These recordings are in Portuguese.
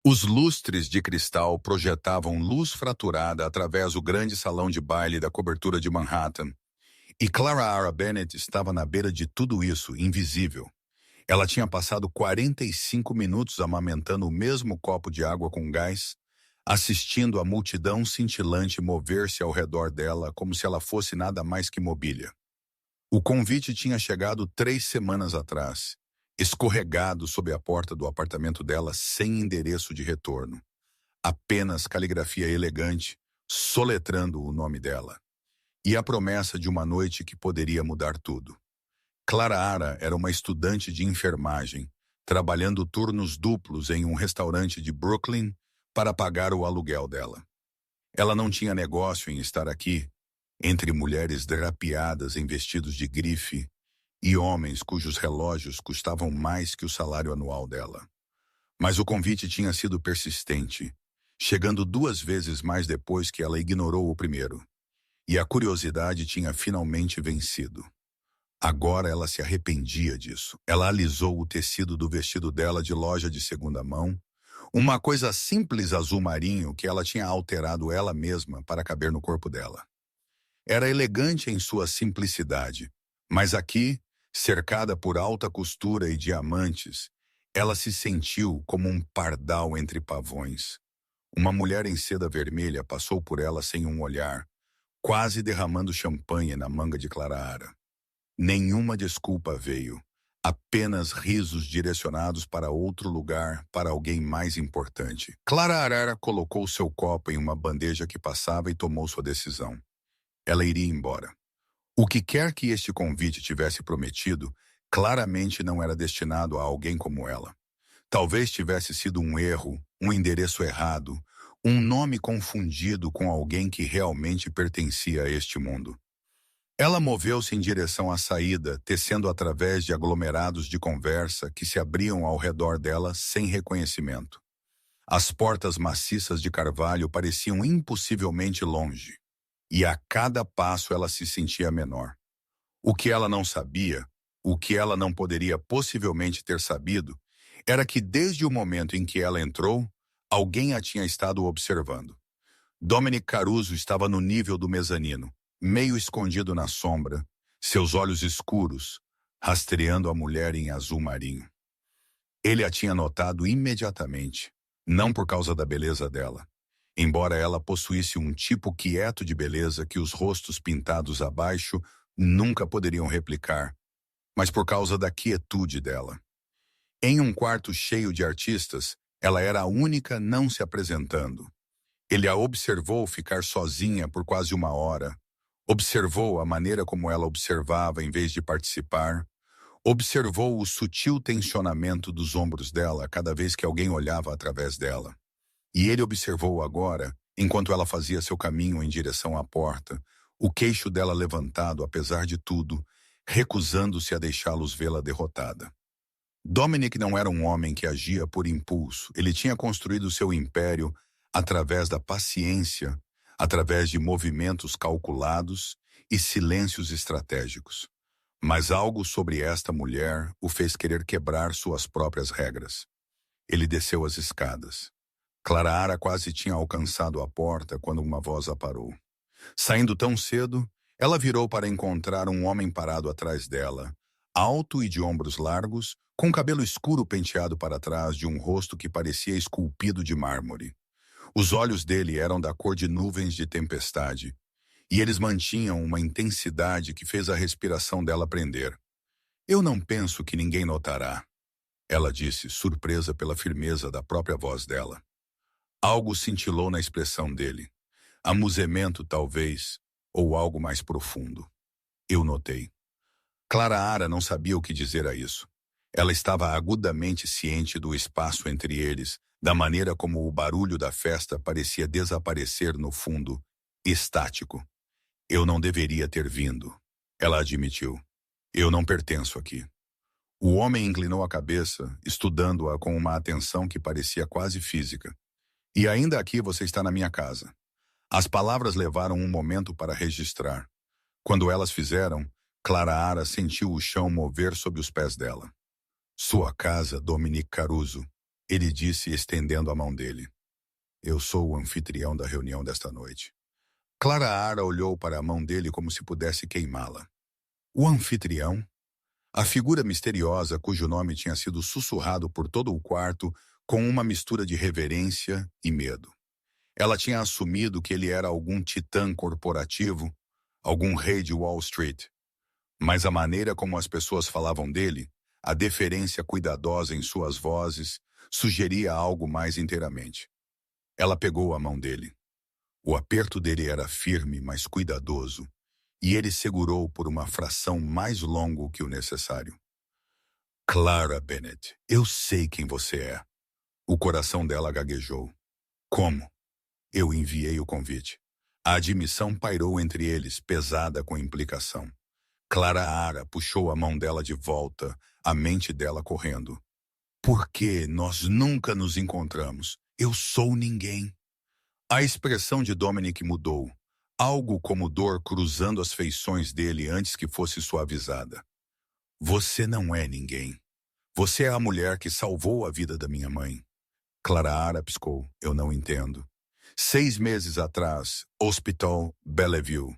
Os lustres de cristal projetavam luz fraturada através do grande salão de baile da cobertura de Manhattan, e Clara Ara Bennett estava na beira de tudo isso, invisível. Ela tinha passado 45 minutos amamentando o mesmo copo de água com gás, assistindo a multidão cintilante mover-se ao redor dela como se ela fosse nada mais que mobília. O convite tinha chegado 3 semanas atrás, escorregado sob a porta do apartamento dela sem endereço de retorno. Apenas caligrafia elegante, soletrando o nome dela. E a promessa de uma noite que poderia mudar tudo. Clara Ara era uma estudante de enfermagem, trabalhando turnos duplos em um restaurante de Brooklyn para pagar o aluguel dela. Ela não tinha negócio em estar aqui, entre mulheres drapeadas em vestidos de grife e homens cujos relógios custavam mais que o salário anual dela. Mas o convite tinha sido persistente, chegando 2 vezes mais depois que ela ignorou o primeiro. E a curiosidade tinha finalmente vencido. Agora ela se arrependia disso. Ela alisou o tecido do vestido dela de loja de segunda mão, uma coisa simples azul marinho que ela tinha alterado ela mesma para caber no corpo dela. Era elegante em sua simplicidade, mas aqui, cercada por alta costura e diamantes, ela se sentiu como um pardal entre pavões. Uma mulher em seda vermelha passou por ela sem um olhar, quase derramando champanhe na manga de Clara Ara. Nenhuma desculpa veio, apenas risos direcionados para outro lugar, para alguém mais importante. Clara Ara colocou seu copo em uma bandeja que passava e tomou sua decisão. Ela iria embora. O que quer que este convite tivesse prometido, claramente não era destinado a alguém como ela. Talvez tivesse sido um erro, um endereço errado, um nome confundido com alguém que realmente pertencia a este mundo. Ela moveu-se em direção à saída, tecendo através de aglomerados de conversa que se abriam ao redor dela sem reconhecimento. As portas maciças de carvalho pareciam impossivelmente longe, e a cada passo ela se sentia menor. O que ela não sabia, o que ela não poderia possivelmente ter sabido, era que desde o momento em que ela entrou, alguém a tinha estado observando. Dominic Caruso estava no nível do mezanino, meio escondido na sombra, seus olhos escuros, rastreando a mulher em azul marinho. Ele a tinha notado imediatamente, não por causa da beleza dela, embora ela possuísse um tipo quieto de beleza que os rostos pintados abaixo nunca poderiam replicar, mas por causa da quietude dela. Em um quarto cheio de artistas, ela era a única não se apresentando. Ele a observou ficar sozinha por quase uma hora, observou a maneira como ela observava em vez de participar, observou o sutil tensionamento dos ombros dela cada vez que alguém olhava através dela. E ele observou agora, enquanto ela fazia seu caminho em direção à porta, o queixo dela levantado apesar de tudo, recusando-se a deixá-los vê-la derrotada. Dominic não era um homem que agia por impulso. Ele tinha construído seu império através da paciência, através de movimentos calculados e silêncios estratégicos. Mas algo sobre esta mulher o fez querer quebrar suas próprias regras. Ele desceu as escadas. Clara Ara quase tinha alcançado a porta quando uma voz a parou. Saindo tão cedo, ela virou para encontrar um homem parado atrás dela, alto e de ombros largos, com cabelo escuro penteado para trás de um rosto que parecia esculpido de mármore. Os olhos dele eram da cor de nuvens de tempestade, e eles mantinham uma intensidade que fez a respiração dela prender. "Eu não penso que ninguém notará", ela disse, surpresa pela firmeza da própria voz dela. Algo cintilou na expressão dele. Amuzemento, talvez, ou algo mais profundo. Eu notei. Clara Ara não sabia o que dizer a isso. Ela estava agudamente ciente do espaço entre eles, da maneira como o barulho da festa parecia desaparecer no fundo, estático. "Eu não deveria ter vindo", ela admitiu. "Eu não pertenço aqui." O homem inclinou a cabeça, estudando-a com uma atenção que parecia quase física. "E ainda aqui você está na minha casa." As palavras levaram um momento para registrar. Quando elas fizeram, Clara Ara sentiu o chão mover sob os pés dela. "Sua casa, Dominic Caruso." Ele disse, estendendo a mão dele. Eu sou o anfitrião da reunião desta noite. Clara Ara olhou para a mão dele como se pudesse queimá-la. O anfitrião? A figura misteriosa cujo nome tinha sido sussurrado por todo o quarto com uma mistura de reverência e medo. Ela tinha assumido que ele era algum titã corporativo, algum rei de Wall Street. Mas a maneira como as pessoas falavam dele, a deferência cuidadosa em suas vozes, sugeria algo mais inteiramente. Ela pegou a mão dele. O aperto dele era firme, mas cuidadoso, e ele segurou por uma fração mais longo que o necessário. Clara Bennett, eu sei quem você é. O coração dela gaguejou. Como? Eu enviei o convite. A admissão pairou entre eles, pesada com implicação. Clara Ara puxou a mão dela de volta, a mente dela correndo. Por que nós nunca nos encontramos? Eu sou ninguém. A expressão de Dominic mudou, algo como dor cruzando as feições dele antes que fosse suavizada. Você não é ninguém. Você é a mulher que salvou a vida da minha mãe. Clara Ara piscou. Eu não entendo. 6 meses atrás, Hospital Bellevue.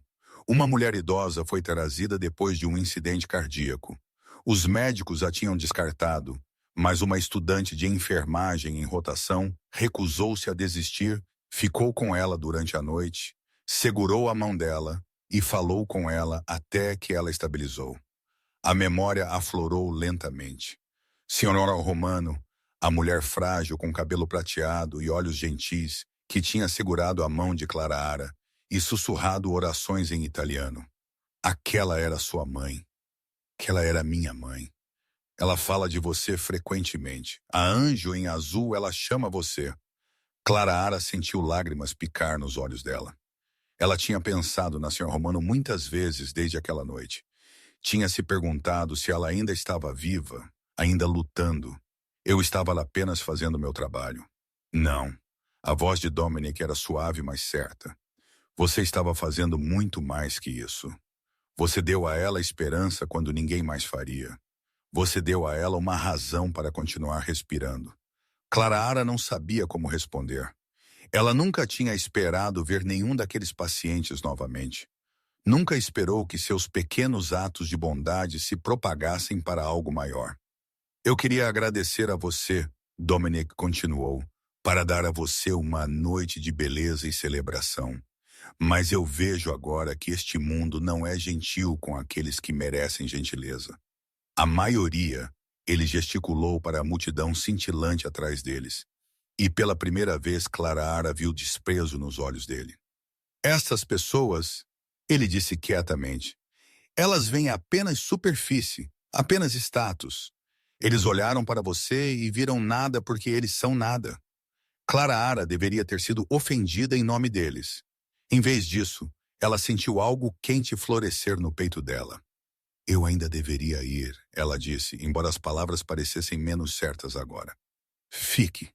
Uma mulher idosa foi trazida depois de um incidente cardíaco. Os médicos a tinham descartado, mas uma estudante de enfermagem em rotação recusou-se a desistir, ficou com ela durante a noite, segurou a mão dela e falou com ela até que ela estabilizou. A memória aflorou lentamente. Senhora Romano, a mulher frágil com cabelo prateado e olhos gentis, que tinha segurado a mão de Clara Ara e sussurrado orações em italiano. Aquela era sua mãe. Aquela era minha mãe. Ela fala de você frequentemente. A anjo em azul, ela chama você. Clara Ara sentiu lágrimas picar nos olhos dela. Ela tinha pensado na senhora Romano muitas vezes desde aquela noite. Tinha se perguntado se ela ainda estava viva, ainda lutando. Eu estava lá apenas fazendo meu trabalho. Não. A voz de Dominic era suave, mas certa. Você estava fazendo muito mais que isso. Você deu a ela esperança quando ninguém mais faria. Você deu a ela uma razão para continuar respirando. Clara Ara não sabia como responder. Ela nunca tinha esperado ver nenhum daqueles pacientes novamente. Nunca esperou que seus pequenos atos de bondade se propagassem para algo maior. Eu queria agradecer a você, Dominic continuou, para dar a você uma noite de beleza e celebração. Mas eu vejo agora que este mundo não é gentil com aqueles que merecem gentileza. A maioria, ele gesticulou para a multidão cintilante atrás deles. E pela primeira vez Clara Ara viu desprezo nos olhos dele. Estas pessoas, ele disse quietamente, elas veem apenas superfície, apenas status. Eles olharam para você e viram nada porque eles são nada. Clara Ara deveria ter sido ofendida em nome deles. Em vez disso, ela sentiu algo quente florescer no peito dela. Eu ainda deveria ir, ela disse, embora as palavras parecessem menos certas agora. Fique.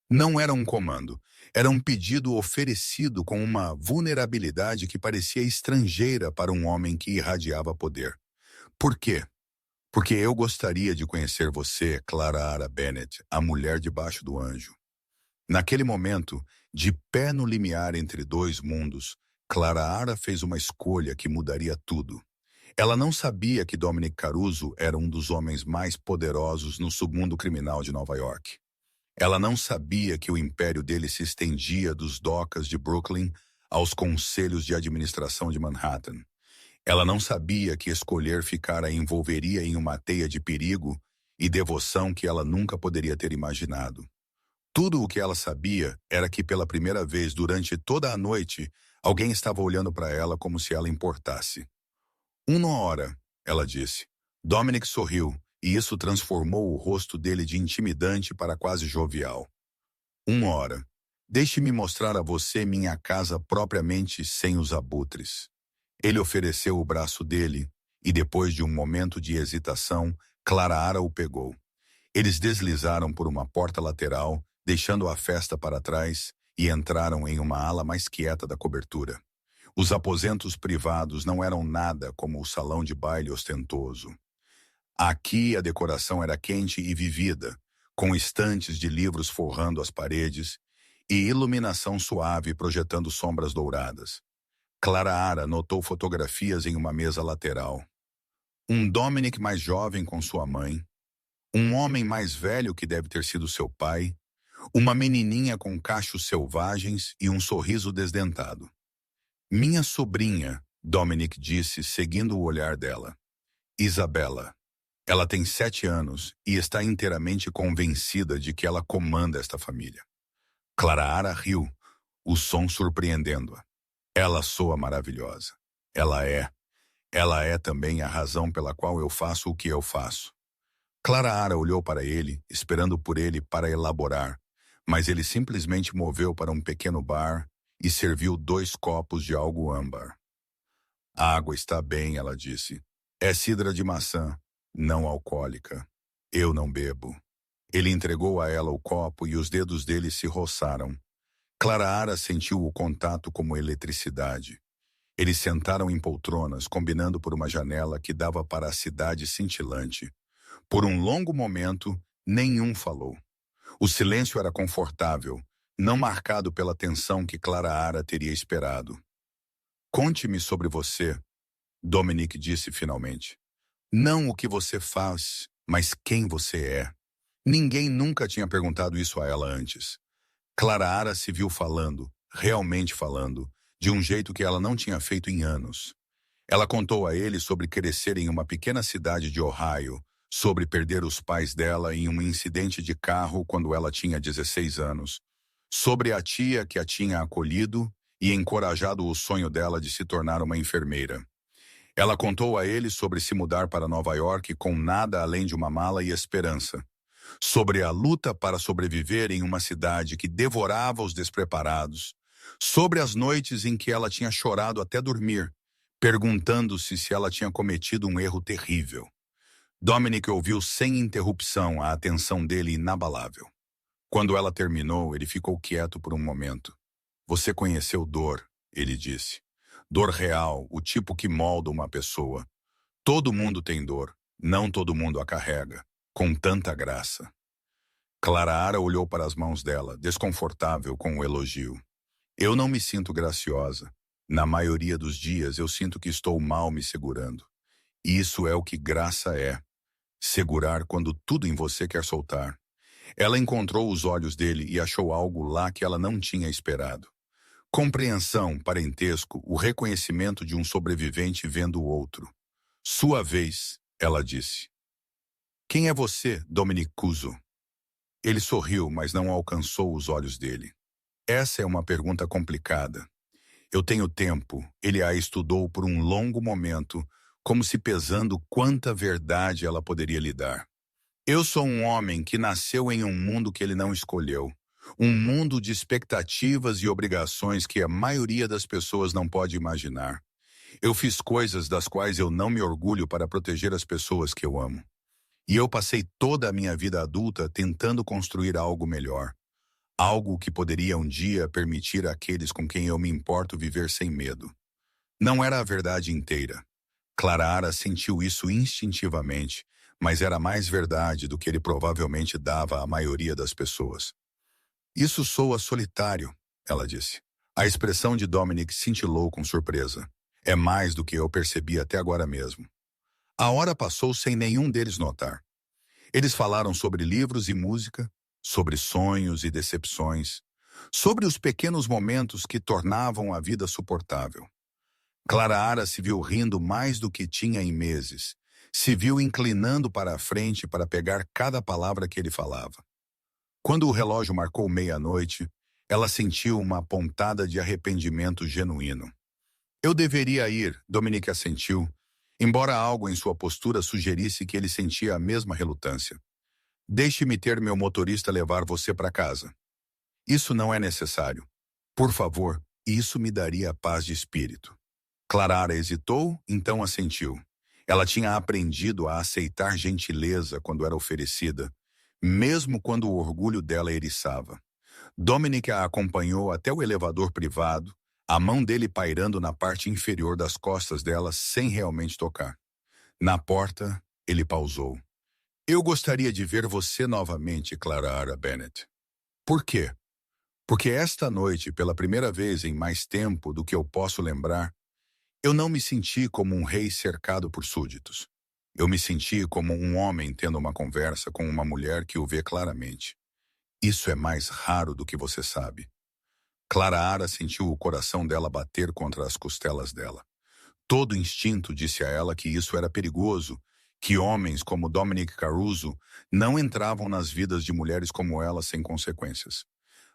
Não era um comando, era um pedido oferecido com uma vulnerabilidade que parecia estrangeira para um homem que irradiava poder. Por quê? Porque eu gostaria de conhecer você, Clara Ara Bennett, a mulher debaixo do anjo. Naquele momento, de pé no limiar entre dois mundos, Clara Ara fez uma escolha que mudaria tudo. Ela não sabia que Dominic Caruso era um dos homens mais poderosos no submundo criminal de Nova York. Ela não sabia que o império dele se estendia dos docas de Brooklyn aos conselhos de administração de Manhattan. Ela não sabia que escolher ficar a envolveria em uma teia de perigo e devoção que ela nunca poderia ter imaginado. Tudo o que ela sabia era que pela primeira vez durante toda a noite, alguém estava olhando para ela como se ela importasse. Uma hora, ela disse. Dominic sorriu, e isso transformou o rosto dele de intimidante para quase jovial. Uma hora. Deixe-me mostrar a você minha casa propriamente sem os abutres. Ele ofereceu o braço dele, e depois de um momento de hesitação, Clara Ara o pegou. Eles deslizaram por uma porta lateral, deixando a festa para trás, e entraram em uma ala mais quieta da cobertura. Os aposentos privados não eram nada como o salão de baile ostentoso. Aqui a decoração era quente e vivida, com estantes de livros forrando as paredes e iluminação suave projetando sombras douradas. Clara notou fotografias em uma mesa lateral. Um Dominic mais jovem com sua mãe, um homem mais velho que deve ter sido seu pai, uma menininha com cachos selvagens e um sorriso desdentado. Minha sobrinha, Dominic disse, seguindo o olhar dela. Isabela. Ela tem 7 anos e está inteiramente convencida de que ela comanda esta família. Clara riu, o som surpreendendo-a. Ela soa maravilhosa. Ela é também a razão pela qual eu faço o que eu faço. Clara olhou para ele, esperando por ele para elaborar, mas ele simplesmente moveu para um pequeno bar e serviu 2 copos de algo âmbar. A água está bem, ela disse. É cidra de maçã, não alcoólica. Eu não bebo. Ele entregou a ela o copo e os dedos dele se roçaram. Clara sentiu o contato como eletricidade. Eles sentaram em poltronas, combinando por uma janela que dava para a cidade cintilante. Por um longo momento, nenhum falou. O silêncio era confortável, não marcado pela tensão que Clara teria esperado. Conte-me sobre você, Dominic disse finalmente. Não o que você faz, mas quem você é. Ninguém nunca tinha perguntado isso a ela antes. Clara se viu falando, realmente falando, de um jeito que ela não tinha feito em anos. Ela contou a ele sobre crescer em uma pequena cidade de Ohio, sobre perder os pais dela em um incidente de carro quando ela tinha 16 anos, sobre a tia que a tinha acolhido e encorajado o sonho dela de se tornar uma enfermeira. Ela contou a ele sobre se mudar para Nova York com nada além de uma mala e esperança, sobre a luta para sobreviver em uma cidade que devorava os despreparados, sobre as noites em que ela tinha chorado até dormir, perguntando-se se ela tinha cometido um erro terrível. Dominic ouviu sem interrupção a atenção dele inabalável. Quando ela terminou, ele ficou quieto por um momento. Você conheceu dor, ele disse. Dor real, o tipo que molda uma pessoa. Todo mundo tem dor, não todo mundo a carrega, com tanta graça. Clara olhou para as mãos dela, desconfortável com o elogio. Eu não me sinto graciosa. Na maioria dos dias eu sinto que estou mal me segurando. Isso é o que graça é. Segurar quando tudo em você quer soltar. Ela encontrou os olhos dele e achou algo lá que ela não tinha esperado. Compreensão, parentesco, o reconhecimento de um sobrevivente vendo o outro. Sua vez, ela disse. Quem é você, Dominic Cuso? Ele sorriu, mas não alcançou os olhos dele. Essa é uma pergunta complicada. Eu tenho tempo, ele a estudou por um longo momento, como se pesando quanta verdade ela poderia lhe dar. Eu sou um homem que nasceu em um mundo que ele não escolheu. Um mundo de expectativas e obrigações que a maioria das pessoas não pode imaginar. Eu fiz coisas das quais eu não me orgulho para proteger as pessoas que eu amo. E eu passei toda a minha vida adulta tentando construir algo melhor. Algo que poderia um dia permitir àqueles com quem eu me importo viver sem medo. Não era a verdade inteira. Clara sentiu isso instintivamente, mas era mais verdade do que ele provavelmente dava à maioria das pessoas. Isso soa solitário, ela disse. A expressão de Dominic cintilou com surpresa. É mais do que eu percebi até agora mesmo. A hora passou sem nenhum deles notar. Eles falaram sobre livros e música, sobre sonhos e decepções, sobre os pequenos momentos que tornavam a vida suportável. Clara se viu rindo mais do que tinha em meses, se viu inclinando para a frente para pegar cada palavra que ele falava. Quando o relógio marcou meia-noite, ela sentiu uma pontada de arrependimento genuíno. Eu deveria ir, Dominic assentiu, embora algo em sua postura sugerisse que ele sentia a mesma relutância. Deixe-me ter meu motorista levar você para casa. Isso não é necessário. Por favor, isso me daria paz de espírito. Clara hesitou, então assentiu. Ela tinha aprendido a aceitar gentileza quando era oferecida, mesmo quando o orgulho dela eriçava. Dominic a acompanhou até o elevador privado, a mão dele pairando na parte inferior das costas dela sem realmente tocar. Na porta, ele pausou. Eu gostaria de ver você novamente, Clara Bennett. Por quê? Porque esta noite, pela primeira vez em mais tempo do que eu posso lembrar, eu não me senti como um rei cercado por súditos. Eu me senti como um homem tendo uma conversa com uma mulher que o vê claramente. Isso é mais raro do que você sabe. Clara sentiu o coração dela bater contra as costelas dela. Todo instinto disse a ela que isso era perigoso, que homens como Dominic Caruso não entravam nas vidas de mulheres como ela sem consequências.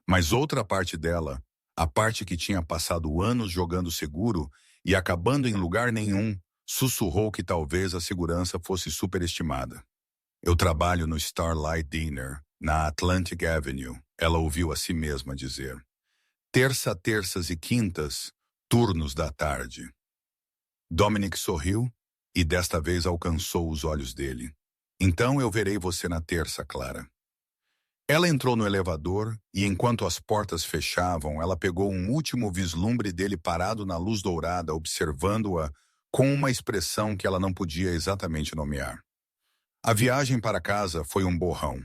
Mas outra parte dela, a parte que tinha passado anos jogando seguro e acabando em lugar nenhum, sussurrou que talvez a segurança fosse superestimada. Eu trabalho no Starlight Diner, na Atlantic Avenue, ela ouviu a si mesma dizer. Terças e quintas, turnos da tarde. Dominic sorriu e desta vez alcançou os olhos dele. Então eu verei você na terça, Clara. Ela entrou no elevador e, enquanto as portas fechavam, ela pegou um último vislumbre dele parado na luz dourada, observando-a com uma expressão que ela não podia exatamente nomear. A viagem para casa foi um borrão.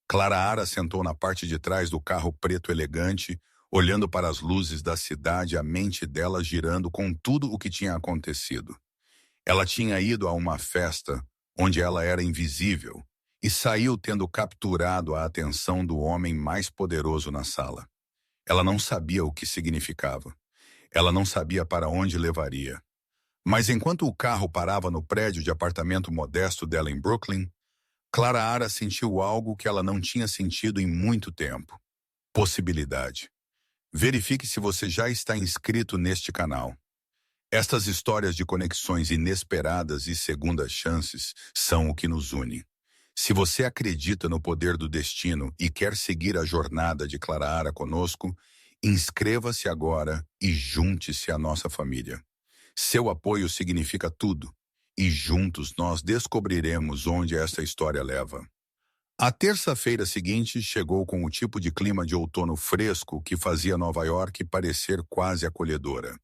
Clara sentou na parte de trás do carro preto elegante, olhando para as luzes da cidade, a mente dela girando com tudo o que tinha acontecido. Ela tinha ido a uma festa onde ela era invisível e saiu tendo capturado a atenção do homem mais poderoso na sala. Ela não sabia o que significava. Ela não sabia para onde levaria. Mas enquanto o carro parava no prédio de apartamento modesto dela em Brooklyn, Clara sentiu algo que ela não tinha sentido em muito tempo. Possibilidade. Verifique se você já está inscrito neste canal. Estas histórias de conexões inesperadas e segundas chances são o que nos une. Se você acredita no poder do destino e quer seguir a jornada de Clara conosco, inscreva-se agora e junte-se à nossa família. Seu apoio significa tudo, e juntos nós descobriremos onde esta história leva. A terça-feira seguinte chegou com o tipo de clima de outono fresco que fazia Nova York parecer quase acolhedora.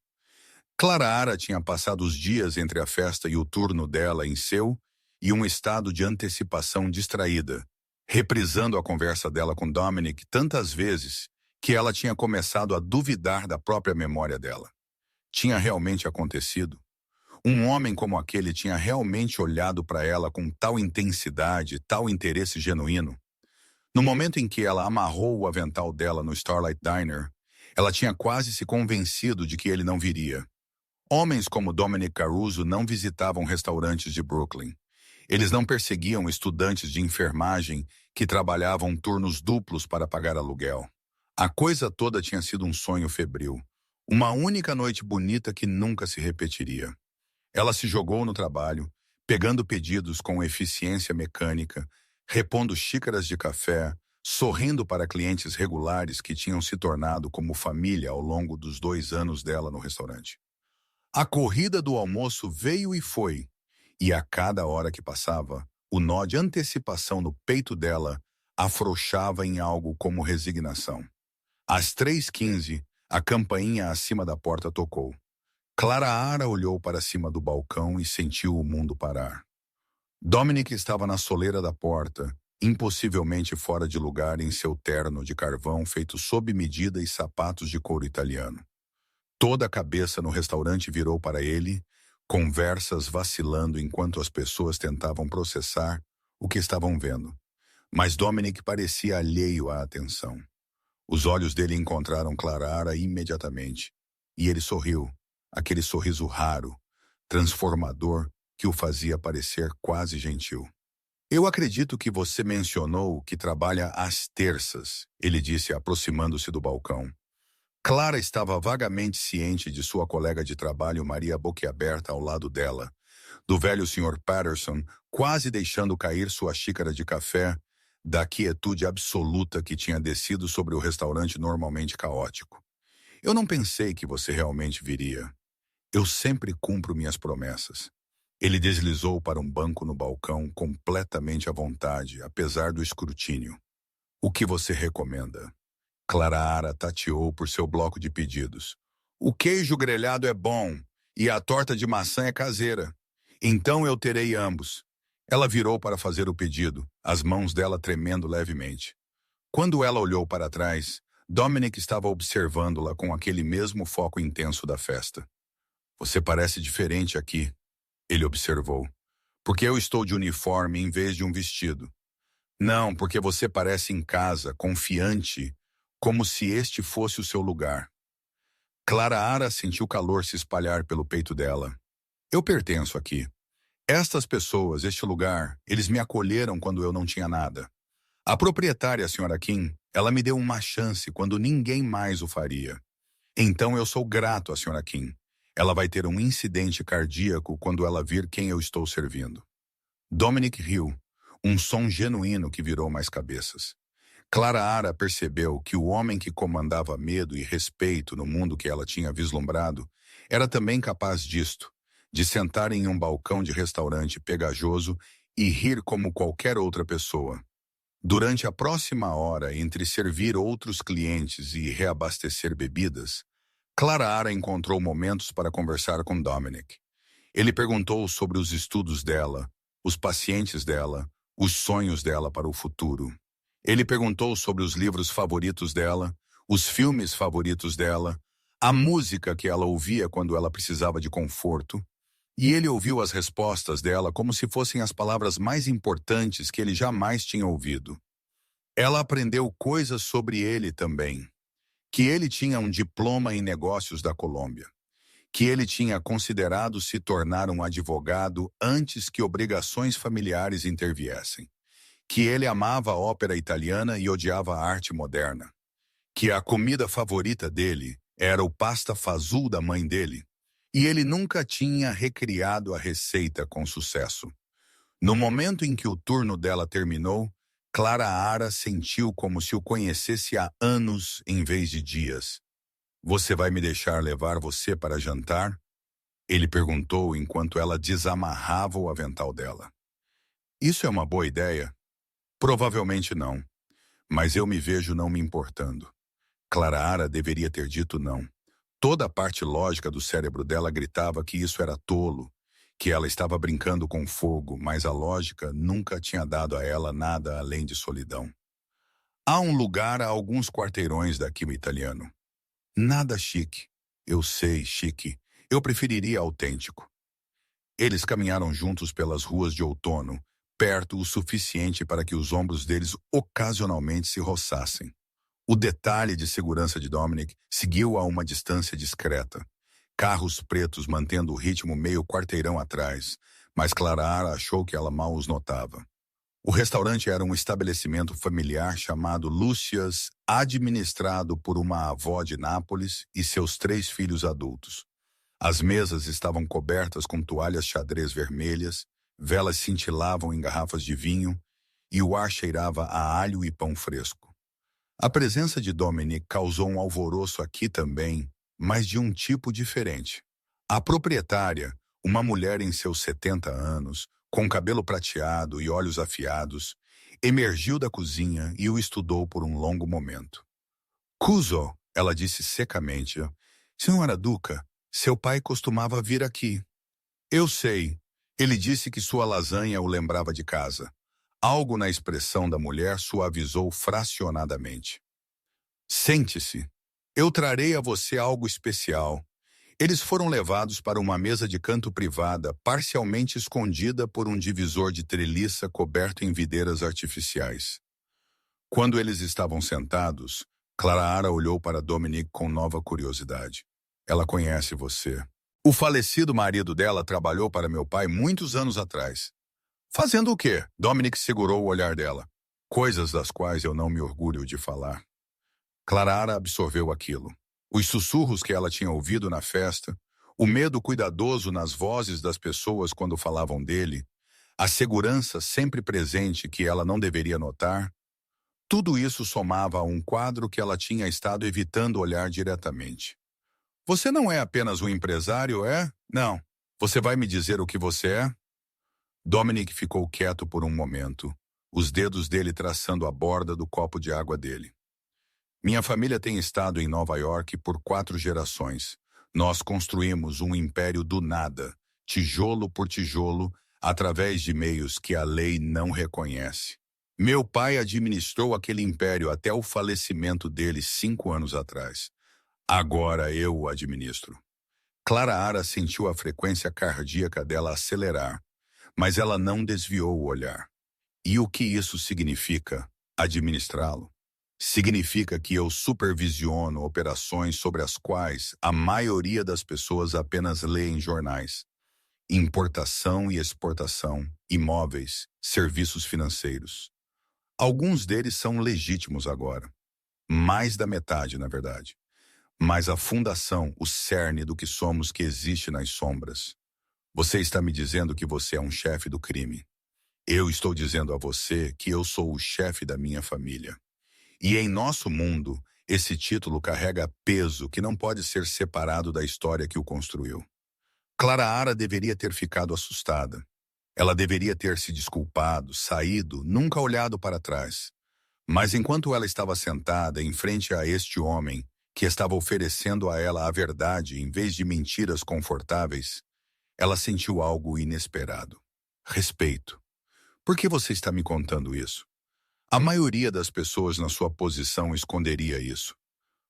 Clara tinha passado os dias entre a festa e o turno dela em seu e um estado de antecipação distraída, reprisando a conversa dela com Dominic tantas vezes que ela tinha começado a duvidar da própria memória dela. Tinha realmente acontecido? Um homem como aquele tinha realmente olhado para ela com tal intensidade, tal interesse genuíno? No momento em que ela amarrou o avental dela no Starlight Diner, ela tinha quase se convencido de que ele não viria. Homens como Dominic Caruso não visitavam restaurantes de Brooklyn. Eles não perseguiam estudantes de enfermagem que trabalhavam turnos duplos para pagar aluguel. A coisa toda tinha sido um sonho febril. Uma única noite bonita que nunca se repetiria. Ela se jogou no trabalho, pegando pedidos com eficiência mecânica, repondo xícaras de café, sorrindo para clientes regulares que tinham se tornado como família ao longo dos 2 anos dela no restaurante. A corrida do almoço veio e foi, e a cada hora que passava, o nó de antecipação no peito dela afrouxava em algo como resignação. Às 3h15, a campainha acima da porta tocou. Clara olhou para cima do balcão e sentiu o mundo parar. Dominic estava na soleira da porta, impossivelmente fora de lugar em seu terno de carvão feito sob medida e sapatos de couro italiano. Toda a cabeça no restaurante virou para ele, conversas vacilando enquanto as pessoas tentavam processar o que estavam vendo. Mas Dominic parecia alheio à atenção. Os olhos dele encontraram Clara imediatamente, e ele sorriu. Aquele sorriso raro, transformador, que o fazia parecer quase gentil. Eu acredito que você mencionou que trabalha às terças, ele disse aproximando-se do balcão. Clara estava vagamente ciente de sua colega de trabalho Maria boquiaberta ao lado dela, do velho Sr. Patterson quase deixando cair sua xícara de café, da quietude absoluta que tinha descido sobre o restaurante normalmente caótico. Eu não pensei que você realmente viria. Eu sempre cumpro minhas promessas. Ele deslizou para um banco no balcão completamente à vontade, apesar do escrutínio. O que você recomenda? Clara tateou por seu bloco de pedidos. O queijo grelhado é bom e a torta de maçã é caseira. Então eu terei ambos. Ela virou para fazer o pedido, as mãos dela tremendo levemente. Quando ela olhou para trás, Dominic estava observando-la com aquele mesmo foco intenso da festa. Você parece diferente aqui, ele observou. Porque eu estou de uniforme em vez de um vestido. Não, porque você parece em casa, confiante, como se este fosse o seu lugar. Clara Ara sentiu calor se espalhar pelo peito dela. Eu pertenço aqui. Estas pessoas, este lugar, eles me acolheram quando eu não tinha nada. A proprietária, a senhora Kim, ela me deu uma chance quando ninguém mais o faria. Então eu sou grato à senhora Kim. Ela vai ter um incidente cardíaco quando ela vir quem eu estou servindo. Dominic riu, um som genuíno que virou mais cabeças. Clara Ara percebeu que o homem que comandava medo e respeito no mundo que ela tinha vislumbrado era também capaz disto, de sentar em um balcão de restaurante pegajoso e rir como qualquer outra pessoa. Durante a próxima hora entre servir outros clientes e reabastecer bebidas, Clara Ara encontrou momentos para conversar com Dominic. Ele perguntou sobre os estudos dela, os pacientes dela, os sonhos dela para o futuro. Ele perguntou sobre os livros favoritos dela, os filmes favoritos dela, a música que ela ouvia quando ela precisava de conforto, e ele ouviu as respostas dela como se fossem as palavras mais importantes que ele jamais tinha ouvido. Ela aprendeu coisas sobre ele também, que ele tinha um diploma em negócios da Colômbia, que ele tinha considerado se tornar um advogado antes que obrigações familiares interviessem, que ele amava a ópera italiana e odiava a arte moderna, que a comida favorita dele era o pasta fazool da mãe dele, e ele nunca tinha recriado a receita com sucesso. No momento em que o turno dela terminou, Clara Ara sentiu como se o conhecesse há anos em vez de dias. Você vai me deixar levar você para jantar? Ele perguntou enquanto ela desamarrava o avental dela. Isso é uma boa ideia? Provavelmente não, mas eu me vejo não me importando. Clara Ara deveria ter dito não. Toda a parte lógica do cérebro dela gritava que isso era tolo, que ela estava brincando com fogo, mas a lógica nunca tinha dado a ela nada além de solidão. Há um lugar a alguns quarteirões daqui, o italiano. Nada chique. Eu sei, chique. Eu preferiria autêntico. Eles caminharam juntos pelas ruas de outono, perto o suficiente para que os ombros deles ocasionalmente se roçassem. O detalhe de segurança de Dominic seguiu a uma distância discreta. Carros pretos mantendo o ritmo meio quarteirão atrás, mas Clara Ara achou que ela mal os notava. O restaurante era um estabelecimento familiar chamado Lúcia's, administrado por uma avó de Nápoles e seus 3 filhos adultos. As mesas estavam cobertas com toalhas xadrez vermelhas, velas cintilavam em garrafas de vinho e o ar cheirava a alho e pão fresco. A presença de Dominic causou um alvoroço aqui também, mas de um tipo diferente. A proprietária, uma mulher em seus 70 anos, com cabelo prateado e olhos afiados, emergiu da cozinha e o estudou por um longo momento. Cuso, ela disse secamente, Senhora Duca, seu pai costumava vir aqui. Eu sei. Ele disse que sua lasanha o lembrava de casa. Algo na expressão da mulher suavizou fracionadamente. Sente-se. Eu trarei a você algo especial. Eles foram levados para uma mesa de canto privada, parcialmente escondida por um divisor de treliça coberto em videiras artificiais. Quando eles estavam sentados, Clara Ara olhou para Dominic com nova curiosidade. Ela conhece você. O falecido marido dela trabalhou para meu pai muitos anos atrás. Fazendo o quê? Dominic segurou o olhar dela. Coisas das quais eu não me orgulho de falar. Clara Ara absorveu aquilo. Os sussurros que ela tinha ouvido na festa, o medo cuidadoso nas vozes das pessoas quando falavam dele, a segurança sempre presente que ela não deveria notar, tudo isso somava a um quadro que ela tinha estado evitando olhar diretamente. Você não é apenas um empresário, é? Não. Você vai me dizer o que você é? Dominic ficou quieto por um momento, os dedos dele traçando a borda do copo de água dele. Minha família tem estado em Nova York por 4 gerações. Nós construímos um império do nada, tijolo por tijolo, através de meios que a lei não reconhece. Meu pai administrou aquele império até o falecimento dele 5 anos atrás. Agora eu o administro. Clara Ara sentiu a frequência cardíaca dela acelerar, mas ela não desviou o olhar. E o que isso significa, administrá-lo? Significa que eu supervisiono operações sobre as quais a maioria das pessoas apenas lê em jornais. Importação e exportação, imóveis, serviços financeiros. Alguns deles são legítimos agora. Mais da metade, na verdade. Mas a fundação, o cerne do que somos que existe nas sombras. Você está me dizendo que você é um chefe do crime. Eu estou dizendo a você que eu sou o chefe da minha família. E em nosso mundo, esse título carrega peso que não pode ser separado da história que o construiu. Clara Ara deveria ter ficado assustada. Ela deveria ter se desculpado, saído, nunca olhado para trás. Mas enquanto ela estava sentada em frente a este homem, que estava oferecendo a ela a verdade em vez de mentiras confortáveis, ela sentiu algo inesperado. Respeito. Por que você está me contando isso? A maioria das pessoas na sua posição esconderia isso.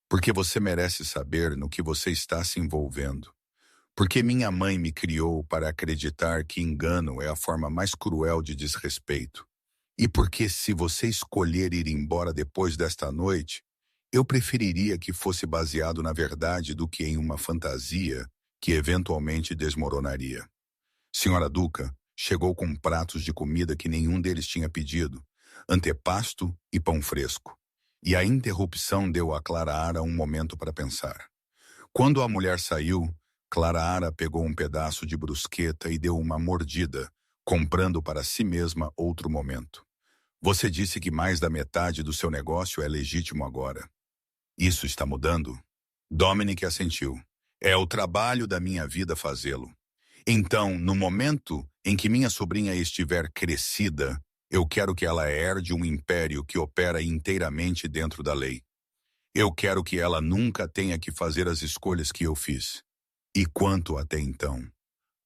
Porque você merece saber no que você está se envolvendo. Porque minha mãe me criou para acreditar que engano é a forma mais cruel de desrespeito. E porque se você escolher ir embora depois desta noite, eu preferiria que fosse baseado na verdade do que em uma fantasia que eventualmente desmoronaria. Senhora Duca chegou com pratos de comida que nenhum deles tinha pedido, antepasto e pão fresco. E a interrupção deu a Clara Ara um momento para pensar. Quando a mulher saiu, Clara Ara pegou um pedaço de brusqueta e deu uma mordida, comprando para si mesma outro momento. Você disse que mais da metade do seu negócio é legítimo agora. Isso está mudando? Dominic assentiu. É o trabalho da minha vida fazê-lo. Então, no momento em que minha sobrinha estiver crescida, eu quero que ela herde um império que opera inteiramente dentro da lei. Eu quero que ela nunca tenha que fazer as escolhas que eu fiz. E quanto até então?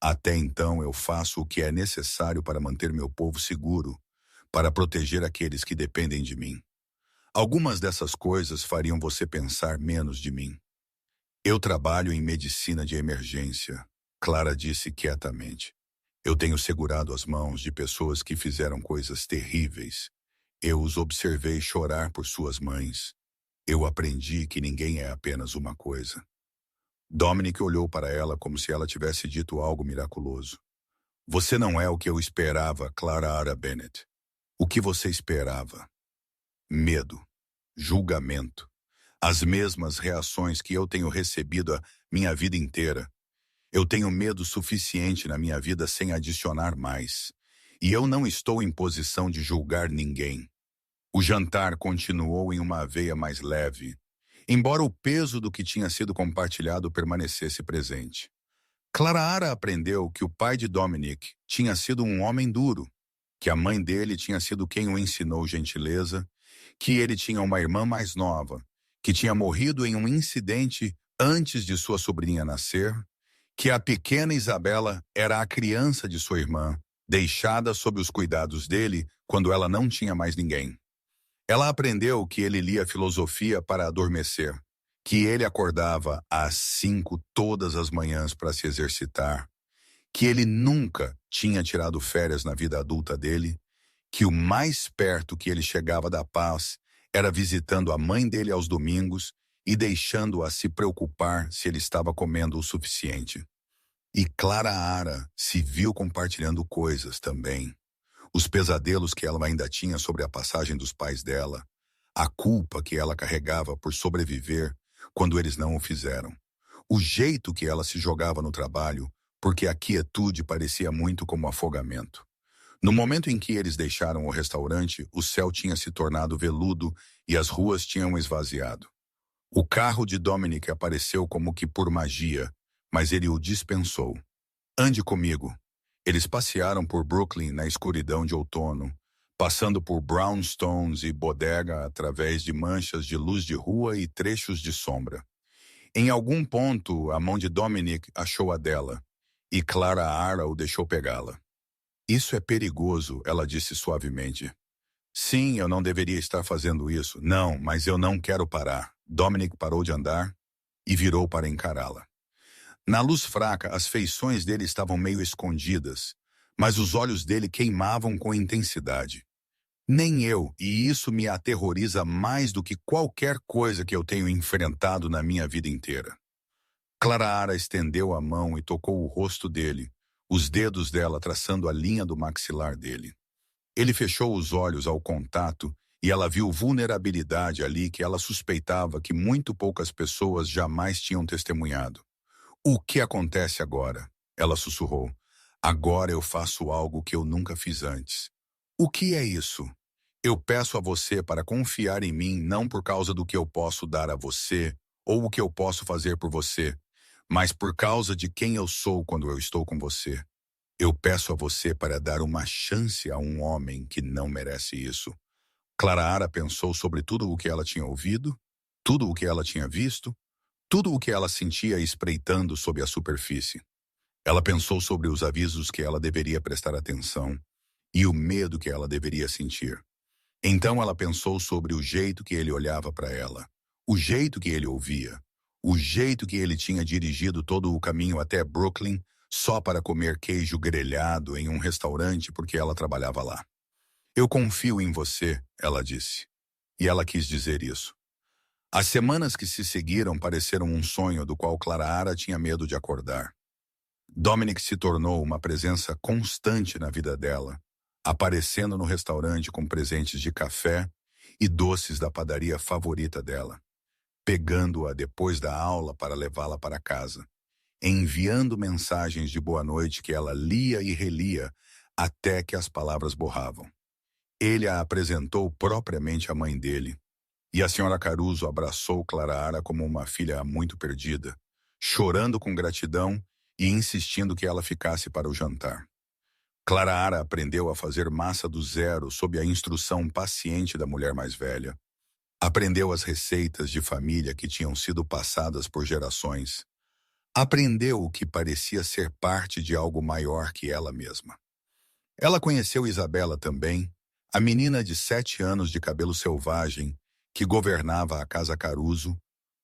Até então eu faço o que é necessário para manter meu povo seguro, para proteger aqueles que dependem de mim. Algumas dessas coisas fariam você pensar menos de mim. Eu trabalho em medicina de emergência, Clara disse quietamente. Eu tenho segurado as mãos de pessoas que fizeram coisas terríveis. Eu os observei chorar por suas mães. Eu aprendi que ninguém é apenas uma coisa. Dominic olhou para ela como se ela tivesse dito algo miraculoso. Você não é o que eu esperava, Clara Ara Bennett. O que você esperava? Medo, julgamento, as mesmas reações que eu tenho recebido a minha vida inteira. Eu tenho medo suficiente na minha vida sem adicionar mais. E eu não estou em posição de julgar ninguém. O jantar continuou em uma veia mais leve, embora o peso do que tinha sido compartilhado permanecesse presente. Clara Ara aprendeu que o pai de Dominic tinha sido um homem duro, que a mãe dele tinha sido quem o ensinou gentileza, que ele tinha uma irmã mais nova, que tinha morrido em um incidente antes de sua sobrinha nascer, que a pequena Isabela era a criança de sua irmã, deixada sob os cuidados dele quando ela não tinha mais ninguém. Ela aprendeu que ele lia filosofia para adormecer, que ele acordava às 5 todas as manhãs para se exercitar, que ele nunca tinha tirado férias na vida adulta dele, que o mais perto que ele chegava da paz era visitando a mãe dele aos domingos e deixando-a se preocupar se ele estava comendo o suficiente. E Clara Ara se viu compartilhando coisas também. Os pesadelos que ela ainda tinha sobre a passagem dos pais dela, a culpa que ela carregava por sobreviver quando eles não o fizeram, o jeito que ela se jogava no trabalho, porque a quietude parecia muito como afogamento. No momento em que eles deixaram o restaurante, o céu tinha se tornado veludo e as ruas tinham esvaziado. O carro de Dominic apareceu como que por magia, mas ele o dispensou. Ande comigo. Eles passearam por Brooklyn na escuridão de outono, passando por brownstones e bodega através de manchas de luz de rua e trechos de sombra. Em algum ponto, a mão de Dominic achou a dela, e Clara Ara o deixou pegá-la. Isso é perigoso, ela disse suavemente. Sim, eu não deveria estar fazendo isso. Não, mas eu não quero parar. Dominic parou de andar e virou para encará-la. Na luz fraca, as feições dele estavam meio escondidas, mas os olhos dele queimavam com intensidade. Nem eu, e isso me aterroriza mais do que qualquer coisa que eu tenho enfrentado na minha vida inteira. Clara estendeu a mão e tocou o rosto dele, os dedos dela traçando a linha do maxilar dele. Ele fechou os olhos ao contato e ela viu vulnerabilidade ali que ela suspeitava que muito poucas pessoas jamais tinham testemunhado. O que acontece agora? Ela sussurrou. Agora eu faço algo que eu nunca fiz antes. O que é isso? Eu peço a você para confiar em mim não por causa do que eu posso dar a você ou o que eu posso fazer por você, mas por causa de quem eu sou quando eu estou com você. Eu peço a você para dar uma chance a um homem que não merece isso. Clara pensou sobre tudo o que ela tinha ouvido, tudo o que ela tinha visto, tudo o que ela sentia espreitando sob a superfície. Ela pensou sobre os avisos que ela deveria prestar atenção e o medo que ela deveria sentir. Então ela pensou sobre o jeito que ele olhava para ela, o jeito que ele ouvia, o jeito que ele tinha dirigido todo o caminho até Brooklyn só para comer queijo grelhado em um restaurante porque ela trabalhava lá. Eu confio em você, ela disse. E ela quis dizer isso. As semanas que se seguiram pareceram um sonho do qual Clara tinha medo de acordar. Dominic se tornou uma presença constante na vida dela, aparecendo no restaurante com presentes de café e doces da padaria favorita dela, pegando-a depois da aula para levá-la para casa, enviando mensagens de boa noite que ela lia e relia até que as palavras borravam. Ele a apresentou propriamente à mãe dele, e a senhora Caruso abraçou Clara como uma filha muito perdida, chorando com gratidão e insistindo que ela ficasse para o jantar. Clara aprendeu a fazer massa do zero sob a instrução paciente da mulher mais velha. Aprendeu as receitas de família que tinham sido passadas por gerações. Aprendeu o que parecia ser parte de algo maior que ela mesma. Ela conheceu Isabela também, a menina de 7 anos de cabelo selvagem que governava a Casa Caruso,